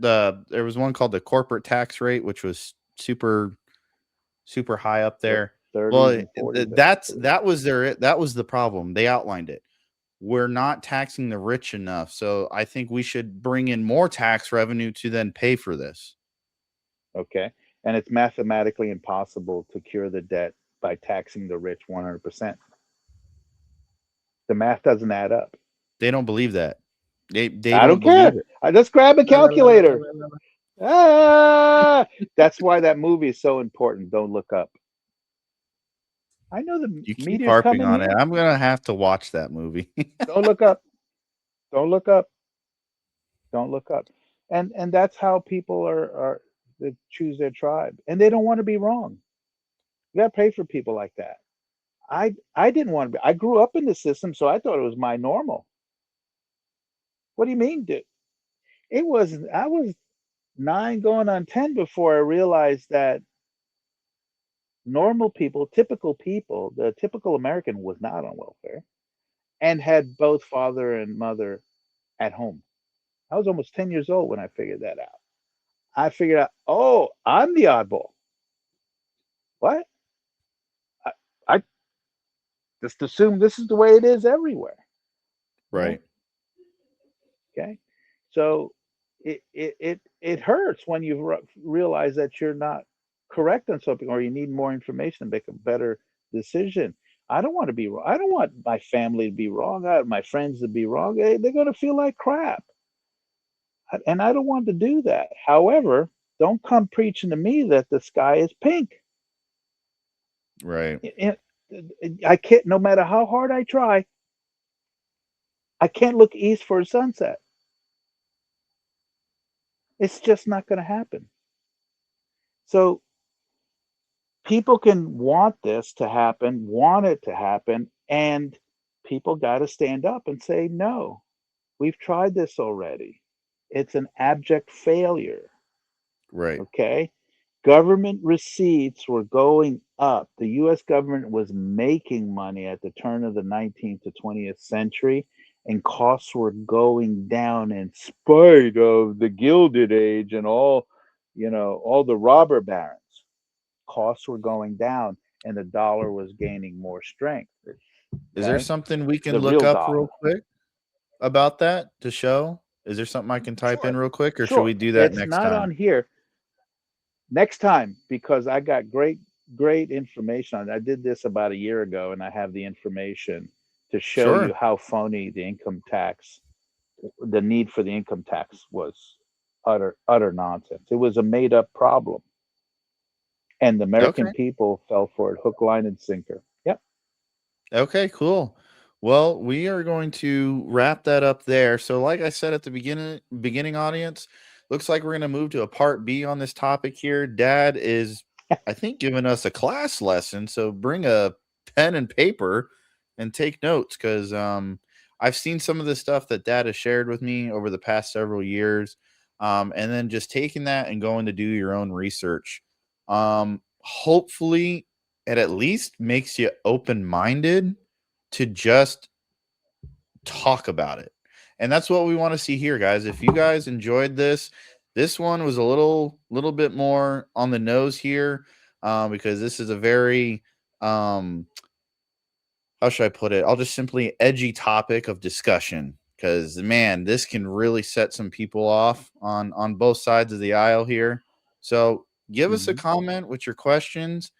[SPEAKER 1] was one called the corporate tax rate, which was super high up there. Well,
[SPEAKER 2] 30s and 40s, I believe.
[SPEAKER 1] that was the problem. They outlined it. We're not taxing the rich enough, so I think we should bring in more tax revenue to then pay for this.
[SPEAKER 2] Okay. And it's mathematically impossible to cure the debt by taxing the rich 100%. The math doesn't add up.
[SPEAKER 1] They don't believe that. They
[SPEAKER 2] I
[SPEAKER 1] don't
[SPEAKER 2] don't
[SPEAKER 1] believe
[SPEAKER 2] care.
[SPEAKER 1] it.
[SPEAKER 2] I just grab a calculator. Ah, that's why that movie is so important. Don't look up. I know the
[SPEAKER 1] You keep
[SPEAKER 2] meteor's
[SPEAKER 1] harping
[SPEAKER 2] coming
[SPEAKER 1] on it.
[SPEAKER 2] here.
[SPEAKER 1] I'm gonna have to watch that movie.
[SPEAKER 2] Don't look up. Don't look up. Don't look up. And that's how people are they choose their tribe. And they don't want to be wrong. You gotta pay for people like that. I didn't want to be. I grew up in the system, so I thought it was my normal. What do you mean, dude? It wasn't. I was 9 going on 10 before I realized that normal people, the typical American was not on welfare and had both father and mother at home. I was almost 10 years old when I figured that out. I figured out, oh, I'm the oddball. What? I, I just assume this is the way it is everywhere. No,
[SPEAKER 1] Right.
[SPEAKER 2] okay. So it hurts when you realize that you're not correct on something or you need more information to make a better decision. I don't want to be wrong. I don't want my family to be wrong. My friends to be wrong. They're going to feel like crap, and I don't want to do that. However, don't come preaching to me that the sky is pink.
[SPEAKER 1] Right.
[SPEAKER 2] And I can't. No matter how hard I try, I can't look east for a sunset. It's just not going to happen. So people can want this to happen, want it to happen, and people got to stand up and say, no, we've tried this already. It's an abject failure.
[SPEAKER 1] Right.
[SPEAKER 2] Okay. Government receipts were going up. The US government was making money at the turn of the 19th to 20th century, and costs were going down in spite of the Gilded Age and all the robber barons. Costs were going down and the dollar was gaining more strength.
[SPEAKER 1] Is there
[SPEAKER 2] Okay.
[SPEAKER 1] something we can
[SPEAKER 2] The
[SPEAKER 1] look
[SPEAKER 2] real
[SPEAKER 1] up
[SPEAKER 2] dollar.
[SPEAKER 1] real quick about that to show? Is there something I can type in
[SPEAKER 2] Sure.
[SPEAKER 1] real quick, or should
[SPEAKER 2] Sure.
[SPEAKER 1] we do that
[SPEAKER 2] It's
[SPEAKER 1] next
[SPEAKER 2] not
[SPEAKER 1] time?
[SPEAKER 2] on here. Next time, because I got great information on it. I did this about a year ago and I have the information to show you
[SPEAKER 1] Sure.
[SPEAKER 2] how phony the need for the income tax was utter nonsense. It was a made up problem. And the American
[SPEAKER 1] Okay.
[SPEAKER 2] people fell for it hook, line, and sinker. Yep.
[SPEAKER 1] Okay, cool. Well, we are going to wrap that up there. So, like I said at the beginning audience, looks like we're going to move to a part B on this topic here. Dad is, I think, giving us a class lesson. So, bring a pen and paper and take notes because I've seen some of the stuff that Dad has shared with me over the past several years, and then just taking that and going to do your own research. Hopefully, it at least makes you open minded to just talk about it. And that's what we want to see here, guys. If you guys enjoyed this one was a little bit more on the nose here, because this is a very how should I put it? I'll just simply edgy topic of discussion because man, this can really set some people off on both sides of the aisle here. So give us a
[SPEAKER 2] Hmm.
[SPEAKER 1] comment with your questions.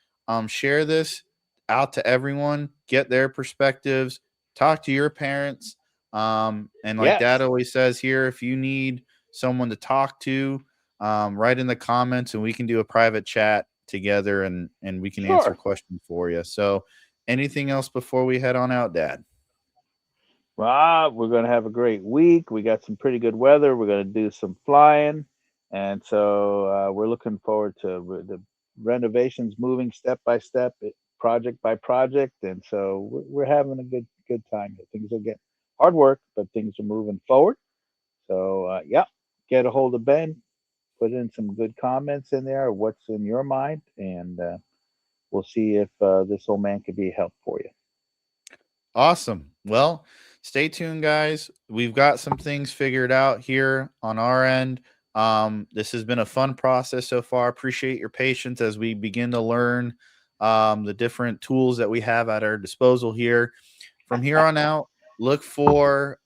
[SPEAKER 1] Share this out to everyone. Get their perspectives. Talk to your parents. And like Dad
[SPEAKER 2] Yes.
[SPEAKER 1] always says here, if you need someone to talk to, write in the comments and we can do a private chat together and we can answer
[SPEAKER 2] Sure.
[SPEAKER 1] questions for you. So anything else before we head on out, Dad?
[SPEAKER 2] We're going to have a great week. We got some pretty good weather. We're going to do some flying. And so we're looking forward to the renovations moving step by step. project by project, and so we're having a good time. Things are getting hard work, but things are moving forward. So yeah, get a hold of Ben, put in some good comments in there. What's in your mind, and we'll see if this old man could be a help for you.
[SPEAKER 1] Awesome. Well, stay tuned, guys. We've got some things figured out here on our end. This has been a fun process so far. Appreciate your patience as we begin to learn the different tools that we have at our disposal here. From here on out, look for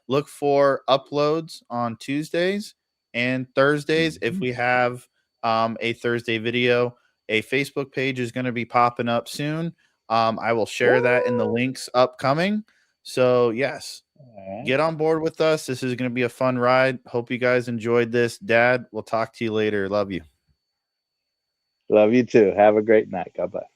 [SPEAKER 1] look for uploads on Tuesdays and Thursdays. If
[SPEAKER 2] Mhm.
[SPEAKER 1] we have a Thursday video, a Facebook page is going to be popping up soon. I will share that in the
[SPEAKER 2] Woo!
[SPEAKER 1] links upcoming. So, yes,
[SPEAKER 2] All right.
[SPEAKER 1] get on board with us. This is going to be a fun ride. Hope you guys enjoyed this. Dad, we'll talk to you later. Love you.
[SPEAKER 2] Love you too. Have a great night. God bless.